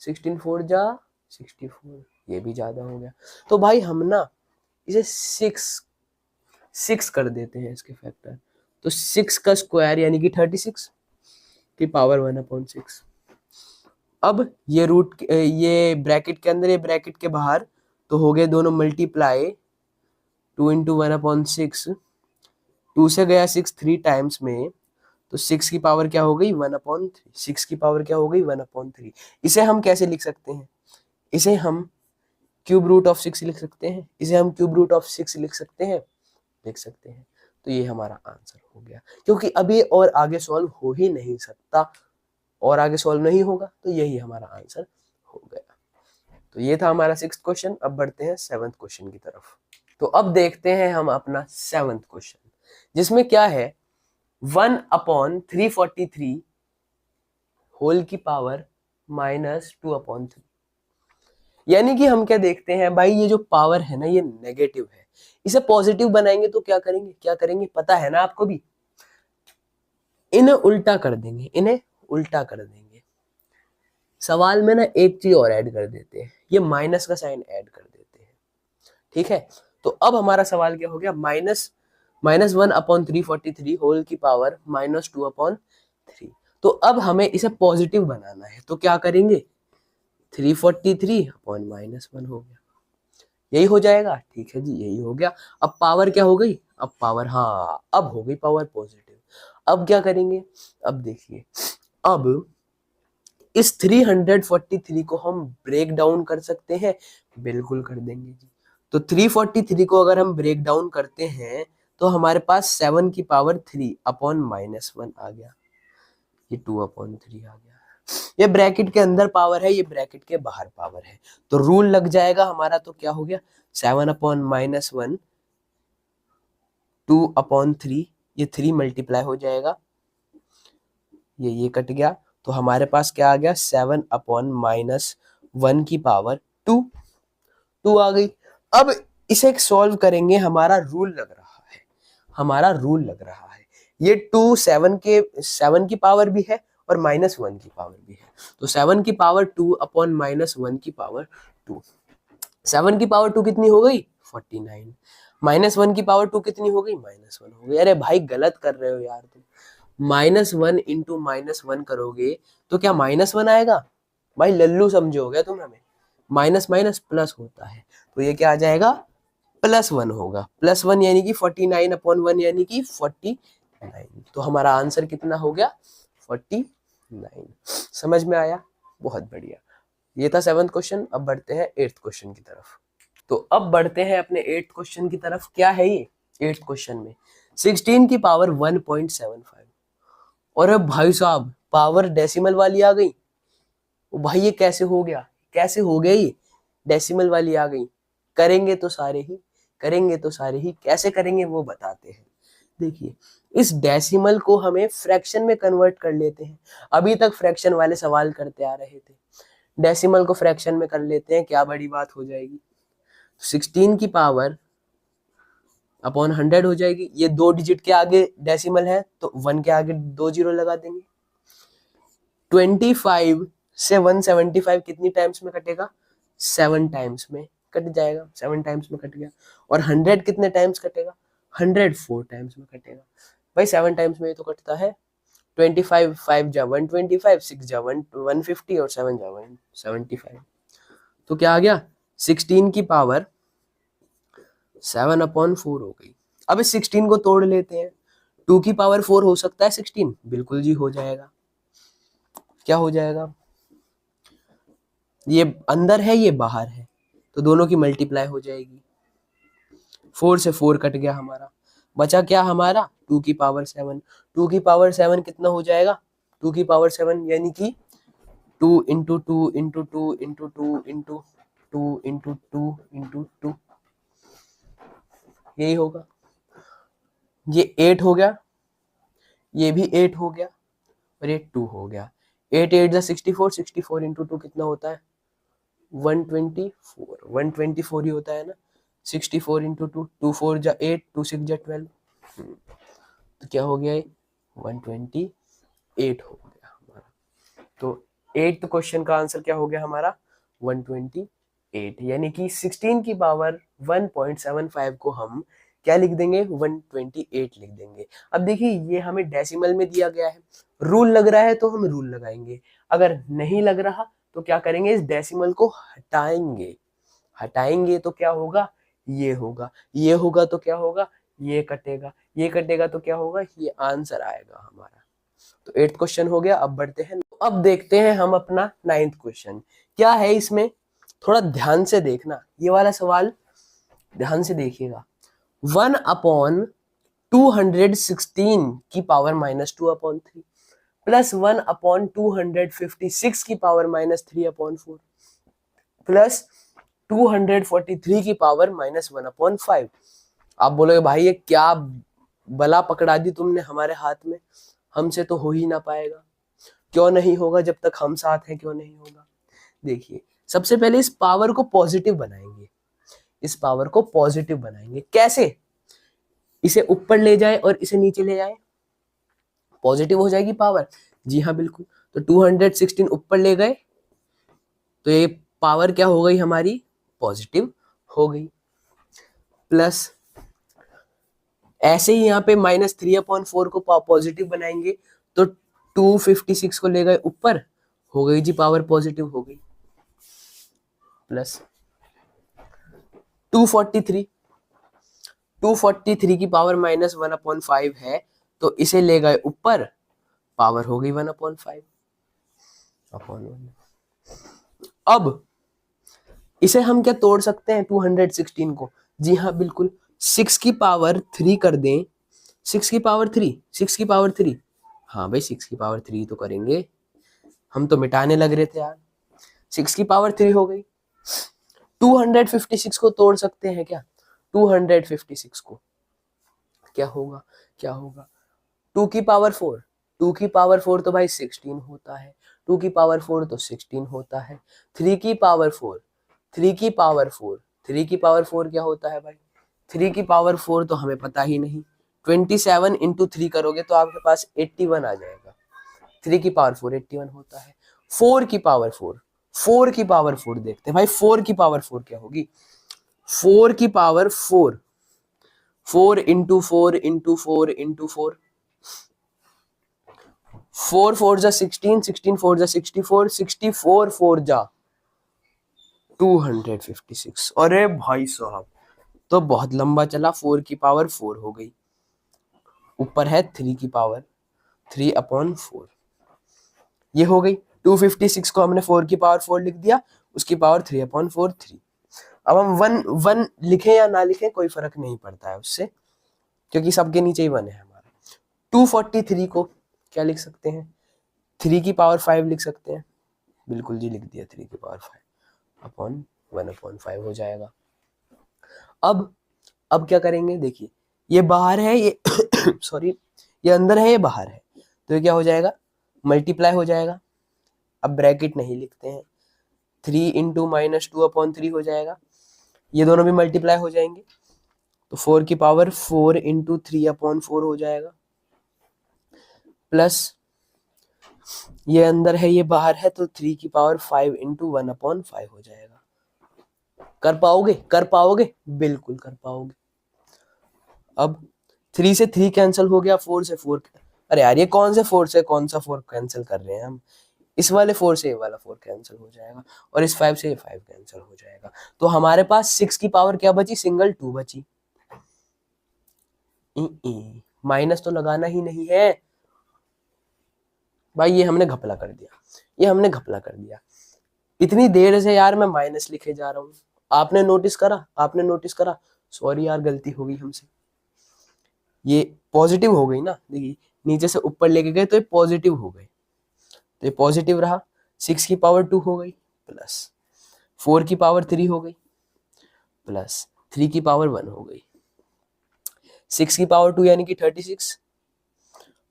A: 16 4 जा 64, ये भी ज्यादा हो गया। तो भाई हम ना इसे 6 कर देते हैं इसके फैक्टर, तो 6 का स्क्वायर यानी कि 36 की पावर 1/6। अब ये रूट, ये ब्रैकेट के अंदर, ये ब्रैकेट के बाहर, तो हो गए दोनों मल्टीप्लाई, 2 इंटू 1/6, 2 से गया 6 3 टाइम्स में, तो 6 की पावर क्या हो गई, 1/3, 6 की पावर क्या हो गई, 1/3। इसे हम कैसे लिख सकते हैं, इसे हम क्यूब रूट ऑफ 6 लिख सकते हैं, इसे हम क्यूब रूट ऑफ 6 लिख सकते हैं, लिख सकते हैं। तो ये हमारा आंसर हो गया, क्योंकि अभी और आगे सॉल्व हो ही नहीं सकता, और आगे सॉल्व नहीं होगा, तो यही हमारा आंसर हो गया। तो ये था हमारा 6th क्वेश्चन। अब बढ़ते हैं 7th क्वेश्चन की तरफ। तो अब देखते हैं हम अपना 7th क्वेश्चन, जिसमें क्या है, 1/343 होल की पावर -2/3। यानी कि हम क्या देखते हैं भाई, ये जो पावर है ना, ये नेगेटिव है, इसे पॉजिटिव बनाएंगे तो क्या करेंगे, क्या करेंगे पता है ना आपको भी, इन्हें उल्टा कर देंगे, इन्हें उल्टा कर देंगे। सवाल में ना एक चीज और ऐड कर देते हैं, ये माइनस का साइन ऐड कर देते हैं, ठीक है। तो अब हमारा सवाल क्या हो गया, -1/343 होल की पावर -2/3। तो अब हमें इसे पॉजिटिव बनाना है, तो क्या करेंगे, 343/-1 हो गया, यही हो जाएगा, ठीक है जी, यही हो गया। अब पावर क्या हो गई, अब पावर, हाँ अब हो गई पावर पॉजिटिव। अब क्या करेंगे, अब देखिए, अब इस 343 को हम ब्रेक डाउन कर सकते हैं, बिल्कुल कर देंगे जी। तो 343 को अगर हम ब्रेक डाउन करते हैं, तो हमारे पास 7 की पावर 3/-1 आ गया, ये 2/3 आ गया। ये ब्रैकेट के अंदर पावर है, ये ब्रैकेट के बाहर पावर है, तो रूल लग जाएगा हमारा। तो क्या हो गया, 7/-1 2/3, ये 3 मल्टीप्लाई हो जाएगा, ये कट गया, तो हमारे पास क्या आ गया, 7/-1 की पावर 2 आ गई। अब इसे सॉल्व करेंगे, हमारा रूल लग रहा है, हमारा रूल लग रहा है, ये 2 7 की पावर भी है और -1 की पावर भी है, तो 7 की पावर 2/-1 की पावर 2, 7 की पावर 2 कितनी हो गई, 49, -1 की पावर 2 कितनी हो गई, -1 हो गई। अरे भाई गलत कर रहे हो यार तुम, -1 इंटू -1 करोगे तो क्या -1 आएगा, भाई लल्लू समझोगे तुम हमें, माइनस माइनस प्लस होता है, तो ये क्या आ जाएगा, +1 होगा, +1 यानी कि 49/1 यानी कि 49। तो हमारा आंसर कितना हो गया, 49। समझ में आया, बहुत बढ़िया। ये था 7th क्वेश्चन। अब बढ़ते हैं 8th क्वेश्चन की तरफ। तो अब बढ़ते हैं अपने 8th क्वेश्चन की तरफ। क्या है ये 8th क्वेश्चन में, 16 की पावर 1.75, और अब भाई साहब पावर डेसिमल वाली आ गई। भाई ये कैसे हो गया, कैसे हो गया, ये डेसिमल वाली आ गई। करेंगे तो सारे ही, करेंगे तो सारे ही, कैसे करेंगे वो बताते हैं। देखिए, इस डेसिमल को हमें फ्रैक्शन में कन्वर्ट कर लेते हैं। अभी तक फ्रैक्शन वाले सवाल करते आ रहे थे, डेसिमल को फ्रैक्शन में कर लेते हैं, क्या बड़ी बात हो जाएगी। 16 की पावर अपॉन 100 हो जाएगी। ये 2 डिजिट के आगे डेसिमल है तो 1 के आगे 2 जीरो लगा देंगे। 25 से 175 कितनी टाइम्स में कटेगा? 7 टाइम्स में कट जाएगा, 7 टाइम्स में कट गया। और 100 कितने टाइम्स कटेगा? 104 टाइम्स में कटेगा। भाई 7 टाइम्स में ये तो कटता है। 25 5 जा 125, 6 जा 150 और 7 जा 175। तो क्या आ गया? 16 की पावर 7/4 हो गई। अब इस 16 को तोड़ लेते हैं। 2 की पावर 4 हो सकता है 16? बिल्कुल जी हो जाएगा। क्या हो जाएगा? ये अंदर है, ये बाहर है, तो दोनों की मल्टीप्लाई हो जाएगी। 4 से 4 कट गया हमारा, बचा क्या हमारा? 2 की पावर 7। 2 की पावर 7 कितना हो जाएगा? 2 की पावर 7 यानी कि 2 into 2 into 2 into 2 into 2 into 2 into 2, यही होगा। ये 8 हो गया, ये भी 8 हो गया और ये 2 हो गया। 8 8 जा 64, 64 इंटू 2 कितना होता है? 124, 124 ही होता है ना। 64 इंटू 2, 2 4 जा 8, 2 6 जा 12, तो क्या हो गया? 128 हो गया हमारा। तो 8th क्वेश्चन का आंसर क्या हो गया हमारा? 128, यानी कि 16 की पावर 1.75 को हम क्या लिख देंगे? 128 लिख देंगे। अब देखिए ये हमें डेसिमल में दिया गया है, रूल लग रहा है तो हम रूल लगाएंगे, अगर नहीं लग रहा तो क्या करेंगे? इस डेसिमल को हटाएंगे। हटाएंगे तो क्या होगा? ये होगा। ये होगा तो क्या होगा? ये कटेगा। ये कटेगा तो क्या होगा? ये आंसर आएगा हमारा। तो 8th क्वेश्चन हो गया। अब बढ़ते हैं, अब देखते हैं हम अपना 9th क्वेश्चन। क्या है इसमें? थोड़ा ध्यान से देखना, ये वाला सवाल ध्यान से देखिएगा। 1/216 की पावर -2/3 प्लस 1/256 की पावर -3/4 प्लस 243 की पावर -1/5। आप बोलोगे भाई ये क्या बला पकड़ा दी तुमने हमारे हाथ में, हमसे तो हो ही ना पाएगा। क्यों नहीं होगा? जब तक हम साथ हैं क्यों नहीं होगा? देखिए सबसे पहले इस पावर को पॉजिटिव बनाएंगे। इस पावर को पॉजिटिव बनाएंगे कैसे? इसे ऊपर ले जाए और इसे नीचे ले जाए, पॉजिटिव हो जाएगी पावर। जी हाँ बिल्कुल। तो 216 ऊपर ले गए तो ये पावर क्या हो गई हमारी? पॉजिटिव हो गई। प्लस ऐसे ही यहाँ पे -3/4 को पॉजिटिव बनाएंगे तो 256 को ले गए ऊपर, हो गई जी पावर पॉजिटिव हो गई। प्लस 243 की पावर -1/5 है तो इसे ले गए ऊपर, पावर हो गई 1/5/1। अब इसे हम क्या तोड़ सकते हैं 216 को? जी हाँ बिल्कुल, 6 की पावर 3 कर दें। 6 की पावर 3, 6 की पावर 3, हाँ भाई 6 की पावर 3 तो करेंगे, हम तो मिटाने लग रहे थे यार। 6 की पावर 3 हो गई। 256 को तोड़ सकते हैं क्या? 256 को क्या होगा? क्या होगा? 2 की पावर 4, 2 की पावर 4 तो भाई 16 होता है। 2 की पावर 4 तो 16 होता है। 3 की पावर 4, 3 की पावर 4, 3 की पावर 4 क्या होता है भाई? 3 की पावर 4 तो हमें पता ही नहीं। 27 इंटू 3 करोगे तो आपके पास 81 आ जाएगा। 3 की पावर 4 81 होता है। 4 की पावर 4, 4 की पावर 4 देखते हैं भाई, 4 की पावर 4 क्या होगी? 4 की पावर 4, 4 इंटू 4 इंटू 4 इंटू 4, 4 4 जा 16, 16 4 जा 64, 64 4 जा 256। अरे भाई साहब तो बहुत लंबा चला। 4 की पावर 4 हो गई, ऊपर है 3 की पावर 3/4, ये हो गई। 256 को हमने 4 की पावर 4 लिख दिया, उसकी पावर 3/4 3। अब हम 1 1 लिखें या ना लिखें कोई फर्क नहीं पड़ता है उससे, क्योंकि सबके नीचे ही 1 है हमारा। 243 को क्या लिख सकते हैं? 3 की पावर 5 लिख सकते हैं, बिल्कुल जी लिख दिया। 3 की पावर 5/1/5 हो जाएगा। अब क्या करेंगे? देखिए ये बाहर है, ये सॉरी, ये अंदर है, ये बाहर है, तो ये क्या हो जाएगा? मल्टीप्लाई हो जाएगा। अब ब्रैकेट नहीं लिखते हैं, 3 इंटू -2/3 हो जाएगा। ये दोनों भी मल्टीप्लाई हो जाएंगे, तो 4 की पावर 4 इंटू 3/4 हो जाएगा, प्लस ये अंदर है ये बाहर है, तो 3 की पावर 5 इंटू 1/5 हो जाएगा। कर पाओगे? कर पाओगे? बिल्कुल कर पाओगे। अब 3 से 3 कैंसिल हो गया, 4 से 4, अरे यार ये कौन से 4 से कौन सा 4 कैंसिल कर रहे हैं हम, इस वाले 4 से ये वाला 4 कैंसिल हो जाएगा, और इस 5 से ये 5 कैंसिल हो जाएगा। तो हमारे पास 6 की पावर क्या बची? सिंगल 2 बची। माइनस तो लगाना ही नहीं है भाई, ये हमने घपला कर दिया, ये हमने घपला कर दिया। इतनी देर से यार मैं माइनस लिखे जा रहा हूँ, आपने नोटिस करा? आपने नोटिस करा? सॉरी यार, गलती हो गई हमसे। ये पॉजिटिव हो गई ना, देखिए नीचे से ऊपर लेके गए तो ये पॉजिटिव हो गए, तो ये पॉजिटिव रहा। 6 की पावर 2 हो गई, प्लस 4 की पावर 3 हो गई, प्लस 3 की पावर 1 हो गई। 6 की पावर 2 यानी कि 36,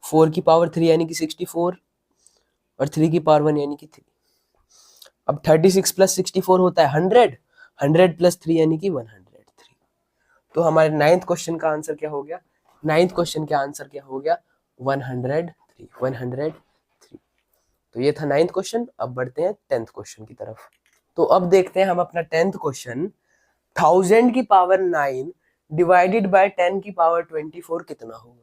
A: 4 की पावर 3 यानी कि 64, और 3 की पावर 1 यानी कि 3। अब 36 प्लस 64 होता है 100, 100 प्लस 3 यानी कि 103। तो हमारे 9th क्वेश्चन का आंसर क्या हो गया? 9th क्वेश्चन का आंसर क्या हो गया? 103, 103। तो ये था 9th क्वेश्चन। अब बढ़ते हैं 10th क्वेश्चन की तरफ। तो अब देखते हैं हम अपना 10th क्वेश्चन। 1000 की पावर 9 डिवाइडेड बाय 10 की पावर 24 कितना होगा?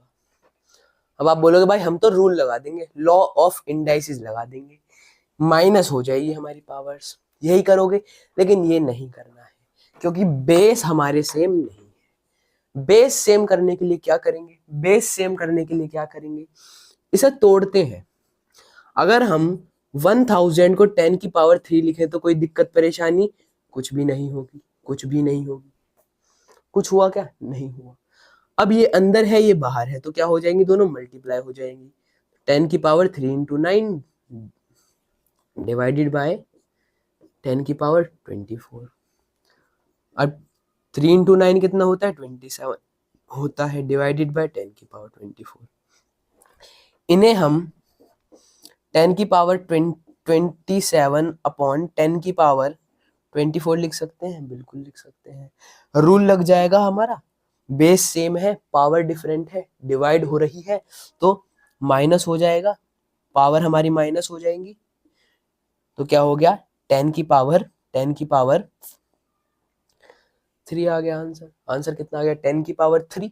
A: अब आप बोलोगे भाई हम तो रूल लगा देंगे, लॉ ऑफ इंडाइसिस लगा देंगे, माइनस हो जाएगी हमारी पावर्स, यही करोगे। लेकिन ये नहीं करना है, क्योंकि बेस हमारे सेम नहीं है। बेस सेम करने के लिए क्या करेंगे? बेस सेम करने के लिए क्या करेंगे? इसे तोड़ते हैं। अगर हम 1000 को 10 की पावर 3 लिखें तो कोई दिक्कत परेशानी? कुछ भी नहीं होगी, कुछ भी नहीं होगी। कुछ हुआ क्या? नहीं हुआ। अब ये अंदर है ये बाहर है, तो क्या हो जाएंगी? दोनों मल्टीप्लाई हो जाएंगी। 10 की पावर 3 इंटू 9 डिवाइडेड बाय 10 की पावर 24। अब 3 इंटू 9 कितना होता है? 27 होता है, डिवाइडेड बाय 10 की पावर 24। इन्हें हम 10 की पावर 27 अपॉन 10 की पावर 24 लिख सकते हैं, बिल्कुल लिख सकते हैं। रूल लग जाएगा हमारा, बेस सेम है, पावर डिफरेंट है, डिवाइड हो रही है, तो माइनस हो जाएगा, पावर हमारी माइनस हो जाएंगी। तो क्या हो गया? 10 की पावर 3 आ गया आंसर। आंसर कितना आ गया? 10 की पावर 3।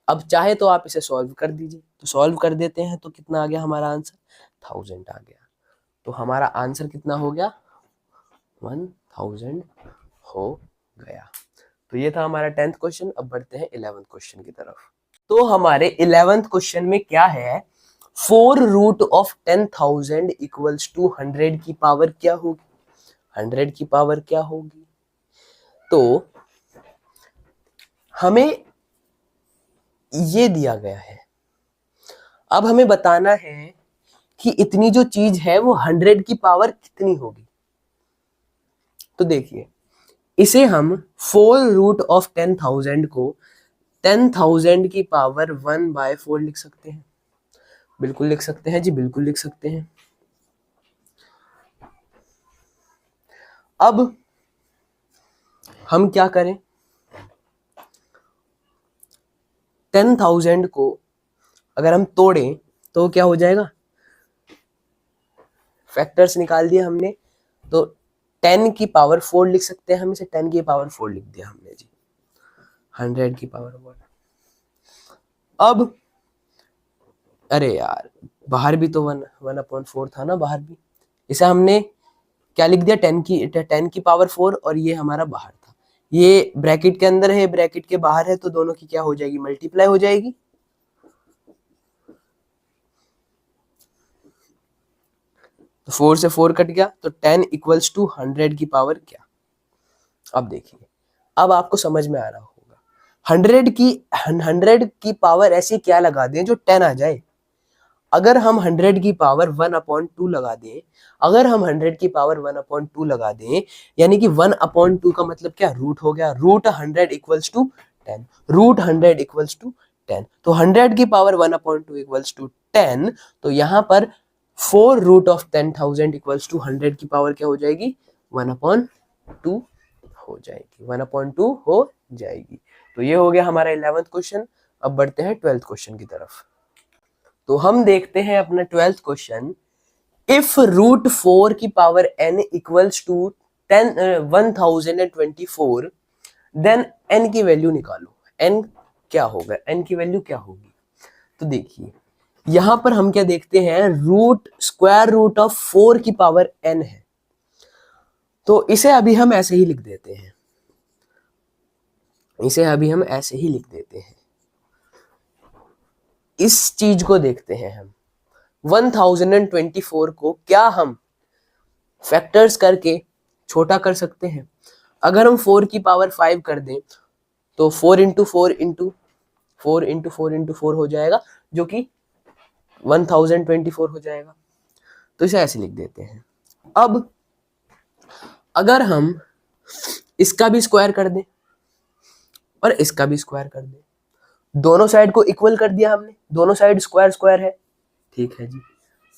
A: अब चाहे तो आप इसे सॉल्व कर दीजिए, तो सॉल्व कर देते हैं, तो कितना आ गया हमारा आंसर? 1000 आ गया। तो हमारा आंसर कितना हो गया? 1000 हो गया। तो ये था हमारा 10th क्वेश्चन। अब बढ़ते हैं 11th क्वेश्चन की तरफ। तो हमारे 11th क्वेश्चन में क्या है? 4 रूट ऑफ 10,000 इक्वल्स टू 100 की पावर क्या होगी? 100 की पावर क्या होगी? तो हमें ये दिया गया है, अब हमें बताना है कि इतनी जो चीज है वो 100 की पावर कितनी होगी। तो देखिए, इसे हम 4 रूट ऑफ 10,000 को 10,000 की पावर 1/4 लिख सकते हैं। बिल्कुल लिख सकते हैं जी, बिल्कुल लिख सकते हैं। अब हम क्या करें? 10,000 को अगर हम तोड़ें तो क्या हो जाएगा? फैक्टर्स निकाल दिए हमने, तो 10 की पावर 4 लिख सकते हैं हम इसे। 10 की पावर 4 लिख दिया हमने जी। 100 की पावर 1। अब अरे यार, बाहर भी तो 1/4 था ना, बाहर भी। इसे हमने क्या लिख दिया? 10 की पावर 4, और ये हमारा बाहर था। ये ब्रैकेट के अंदर है, ब्रैकेट के बाहर है, तो दोनों की क्या हो जाएगी? मल्टीप्लाई हो जाएगी। तो 4 से 4 कट गया, तो 10 इक्वल्स टू 100 की पावर क्या? अब देखिए, अब आपको समझ में आ रहा होगा। 100 की पावर ऐसी क्या लगा दें जो 10 आ जाए। अगर हम 100 की पावर 1/2 लगा दें, अगर हम 100 की पावर 1/2 लगा दें, यानी कि 1/2 का मतलब क्या? रूट हो गया। Root 100 equals to 10, root 100 equals to 10। तो 100 की पावर 1/2 इक्वल्स टू 10। तो यहां पर 4 रूट ऑफ 10,000 इक्वल्स टू 100 की पावर क्या हो जाएगी? 1/2। हो जाएगी, 1/2 हो जाएगी। तो ये हो गया हमारा 11th क्वेश्चन। अब बढ़ते हैं 12th क्वेश्चन की तरफ। तो हम देखते हैं अपना 12th क्वेश्चन। इफ √4 की power n equals to 1024 then n की वैल्यू निकालो। n क्या होगा, n की वैल्यू क्या होगी? तो देखिए यहां पर हम क्या देखते हैं, स्क्वायर रूट ऑफ 4 की पावर n है, तो इसे अभी हम ऐसे ही लिख देते हैं, इसे अभी हम ऐसे ही लिख देते हैं। इस चीज को देखते हैं हम, 1024 को क्या हम फैक्टर्स करके छोटा कर सकते हैं? अगर हम 4 की पावर 5 कर दें तो 4 इंटू 4 इंटू 4 इंटू 4 इंटू 4 हो जाएगा, जो कि 1024 हो जाएगा। तो इसे ऐसे लिख देते हैं। अब अगर हम इसका भी स्क्वायर कर दें और इसका भी स्क्वायर कर दें, दोनों साइड को इक्वल कर दिया हमने, दोनों साइड स्क्वायर स्क्वायर है, ठीक है जी।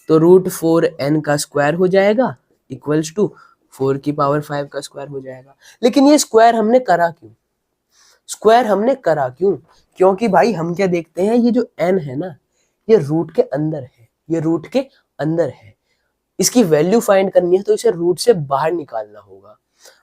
A: तो √4n का स्क्वायर हो जाएगा इक्वल्स टू 4 की पावर 5 का स्क्वायर हो जाएगा। लेकिन ये स्क्वायर हमने करा क्यों? स्क्वायर हमने करा क्यों? क्योंकि भाई हम क्या देखते हैं, ये जो n है ना, ये रूट के अंदर है, ये रूट के अंदर है। इसकी वैल्यू फाइंड करनी है तो इसे रूट से बाहर निकालना होगा।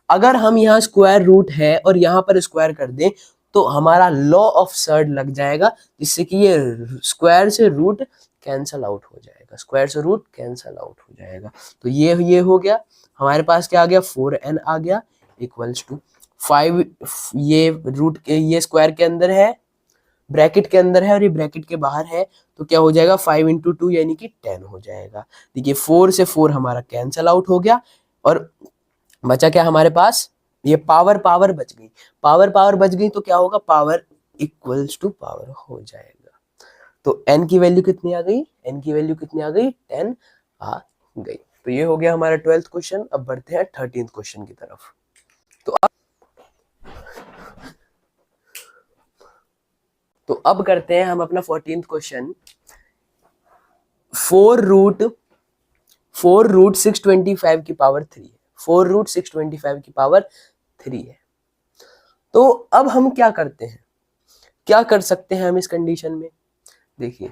A: अगर हम यहाँ स्क्वायर रूट है और यहाँ पर स्क्वायर कर दें तो हमारा लॉ ऑफ सर्ड लग जाएगा, जिससे कि ये स्क्वायर से रूट कैंसल आउट हो जाएगा, स्क्वायर से रूट कैंसल आउट हो जाएगा। तो ये हो गया हमारे पास, क्या आ गया, 4n आ गया इक्वल्स टू 5। ये रूट के, ये स्क्वायर के अंदर है, ब्रैकेट के अंदर है और ये ब्रैकेट के बाहर है, तो क्या हो जाएगा, 5 इंटू 2 यानी कि 10 हो जाएगा। देखिए 4 से 4 हमारा कैंसल आउट हो गया और बचा क्या हमारे पास, ये पावर पावर बच गई, पावर पावर बच गई, तो क्या होगा, पावर इक्वल्स टू पावर हो जाएगा। तो n की वैल्यू कितनी आ गई, n की वैल्यू कितनी आ गई, 10 आ गई। तो ये हो गया हमारा 12th क्वेश्चन। अब बढ़ते हैं 13th क्वेश्चन की तरफ। तो अब करते हैं हम अपना 14th क्वेश्चन। 4√625 की पावर 3 है, 4√625 की पावर 3 है। तो अब हम क्या करते हैं, क्या कर सकते हैं हम इस कंडीशन में? देखिए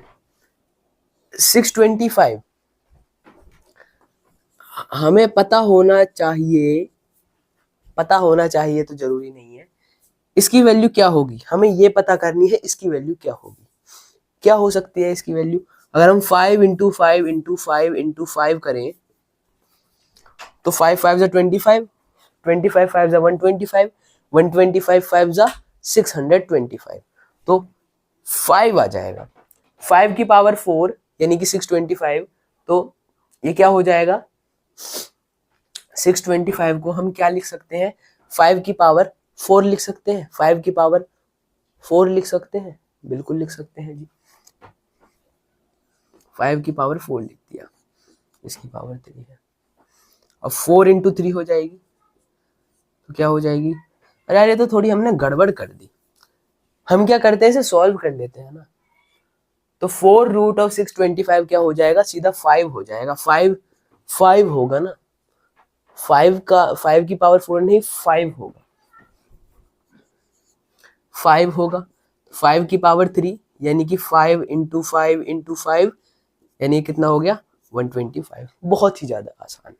A: 625 हमें पता होना चाहिए, पता होना चाहिए तो जरूरी नहीं है। इसकी वैल्यू क्या होगी हमें ये पता करनी है, इसकी वैल्यू क्या होगी, क्या हो सकती है इसकी वैल्यू? अगर हम 5 इंटू 5 इंटू 5 इंटू 5 करें तो 5 5 25, 25 5 125, 125 5 625, तो 5 आ जाएगा। 5 की पावर 4 यानी कि 625, तो ये क्या हो जाएगा, 625 को हम क्या लिख सकते हैं, 5 की पावर 4 लिख सकते हैं, 5 की पावर 4 लिख सकते हैं, बिल्कुल लिख सकते हैं जी। 5 की पावर 4 लिख दिया, इसकी पावर 3 है। अब 4 इंटू 3 हो जाएगी, तो क्या हो जाएगी, अरे यार ये तो थोड़ी हमने गड़बड़ कर दी। हम क्या करते हैं, इसे सॉल्व कर लेते हैं ना। तो 4√625 क्या हो जाएगा, सीधा 5 हो जाएगा, 5 होगा ना, 5 की पावर 4 नहीं 5 होगा, 5 होगा। 5 की पावर 3 यानी कि 5 इंटू 5 इंटू 5 यानी कितना हो गया, 125। बहुत ही ज्यादा आसान।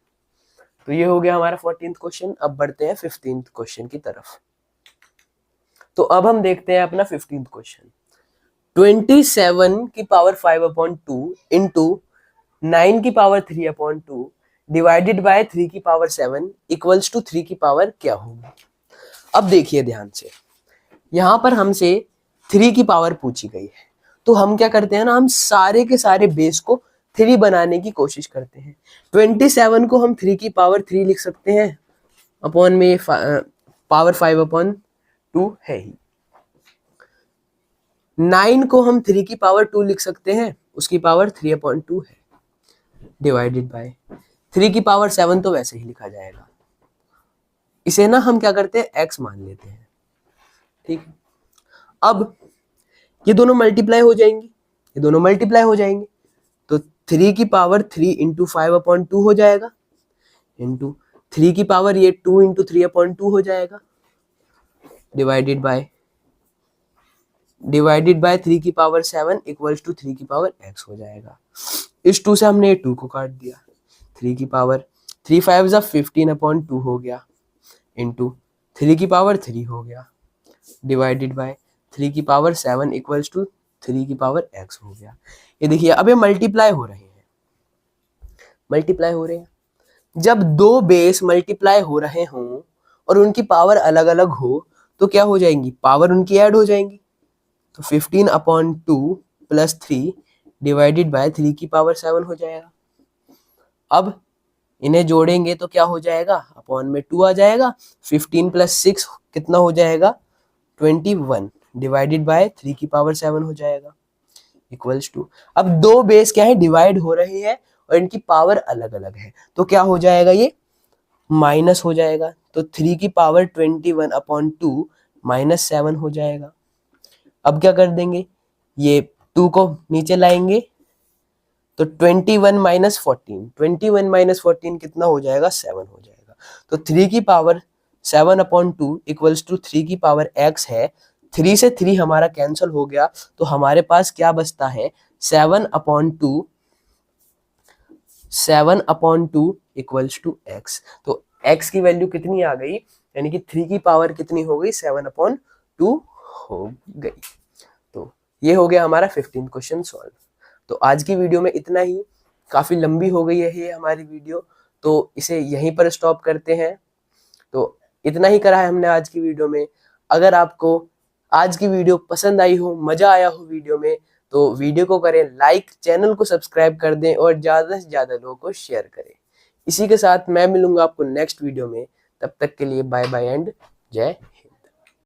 A: तो ये हो गया हमारा 14th क्वेश्चन। अब बढ़ते हैं 15th क्वेश्चन की तरफ। तो अब हम देखते हैं अपना 15th क्वेश्चन। 27 की पावर 5/2 इंटू 9 की पावर 3/2 डिवाइडेड बाय 3 की पावर 7 इक्वल्स टू 3 की पावर क्या होगी? अब देखिए ध्यान से, यहां पर हमसे 3 की पावर पूछी गई है, तो हम क्या करते हैं ना, हम सारे के सारे बेस को 3 बनाने की कोशिश करते हैं। 27 को हम 3 की पावर 3 लिख सकते हैं, अपॉन में पावर 5/2 है ही। 9 को हम 3 की पावर 2 लिख सकते हैं, उसकी पावर 3/2 है, डिवाइडेड बाय 3 की पावर 7 तो वैसे ही लिखा जाएगा। इसे ना हम क्या करते हैं, x मान लेते हैं, ठीक है। अब ये दोनों मल्टीप्लाई हो जाएंगे, ये दोनों मल्टीप्लाई हो जाएंगे, तो 3 की पावर 3 इंटू 5/2 हो जाएगा, इंटू 3 की पावर ये 2 इंटू 3/2 हो जाएगा, डिवाइडेड बाय 3 की पावर 7 इक्वल्स टू 3 की पावर x हो जाएगा। इस 2 से हमने ये 2 को काट दिया, 3 की पावर 3 5 जा 15/2 हो गया, इंटू 3 की पावर 3 हो गया, डिवाइडेड बाय 3 की पावर 7 इक्वल्स टू 3 की पावर x हो गया। ये देखिए अब ये मल्टीप्लाई हो रहे हैं, जब दो बेस मल्टीप्लाई हो रहे हों और उनकी पावर अलग अलग हो तो क्या हो जाएंगी, पावर उनकी ऐड हो जाएंगी। तो 15/2 प्लस 3 डिवाइडेड बाय 3 की पावर 7 हो जाएगा। अब इन्हें जोड़ेंगे तो क्या हो जाएगा, अपॉन में 2 आ जाएगा, 15 प्लस 6 कितना हो जाएगा 21 डिवाइडेड बाय 3 की पावर 7 हो जाएगा, इक्वल्स टू। अब दो बेस क्या है, डिवाइड हो रहे हैं और इनकी पावर अलग अलग है, तो क्या हो जाएगा, ये माइनस हो जाएगा। तो 3 की पावर 21/2 माइनस 7 हो जाएगा। अब क्या कर देंगे, ये 2 को नीचे लाएंगे तो 21 माइनस 14 कितना हो जाएगा, 7 हो जाएगा। तो 3 की पावर 7/2 इक्वल्स टू 3 की पावर x है। 3 से 3 हमारा कैंसिल हो गया, तो हमारे पास क्या बचता है, 7/2 इक्वल्स टू x। तो x की वैल्यू कितनी आ गई, यानी कि 3 की पावर कितनी हो गई, 7/2 हो गई। तो ये हो गया हमारा 15 क्वेश्चन सॉल्व। तो आज की वीडियो में इतना ही, काफी लंबी हो गई है ये हमारी वीडियो, तो इसे यहीं पर स्टॉप करते हैं। तो इतना ही करा है हमने आज की वीडियो में। अगर आपको आज की वीडियो पसंद आई हो, मजा आया हो वीडियो में, तो वीडियो को करें लाइक, चैनल को सब्सक्राइब कर दें और ज्यादा से ज्यादा लोगों को शेयर करें। इसी के साथ मैं मिलूंगा आपको नेक्स्ट वीडियो में, तब तक के लिए बाय बाय एंड जय हिंद।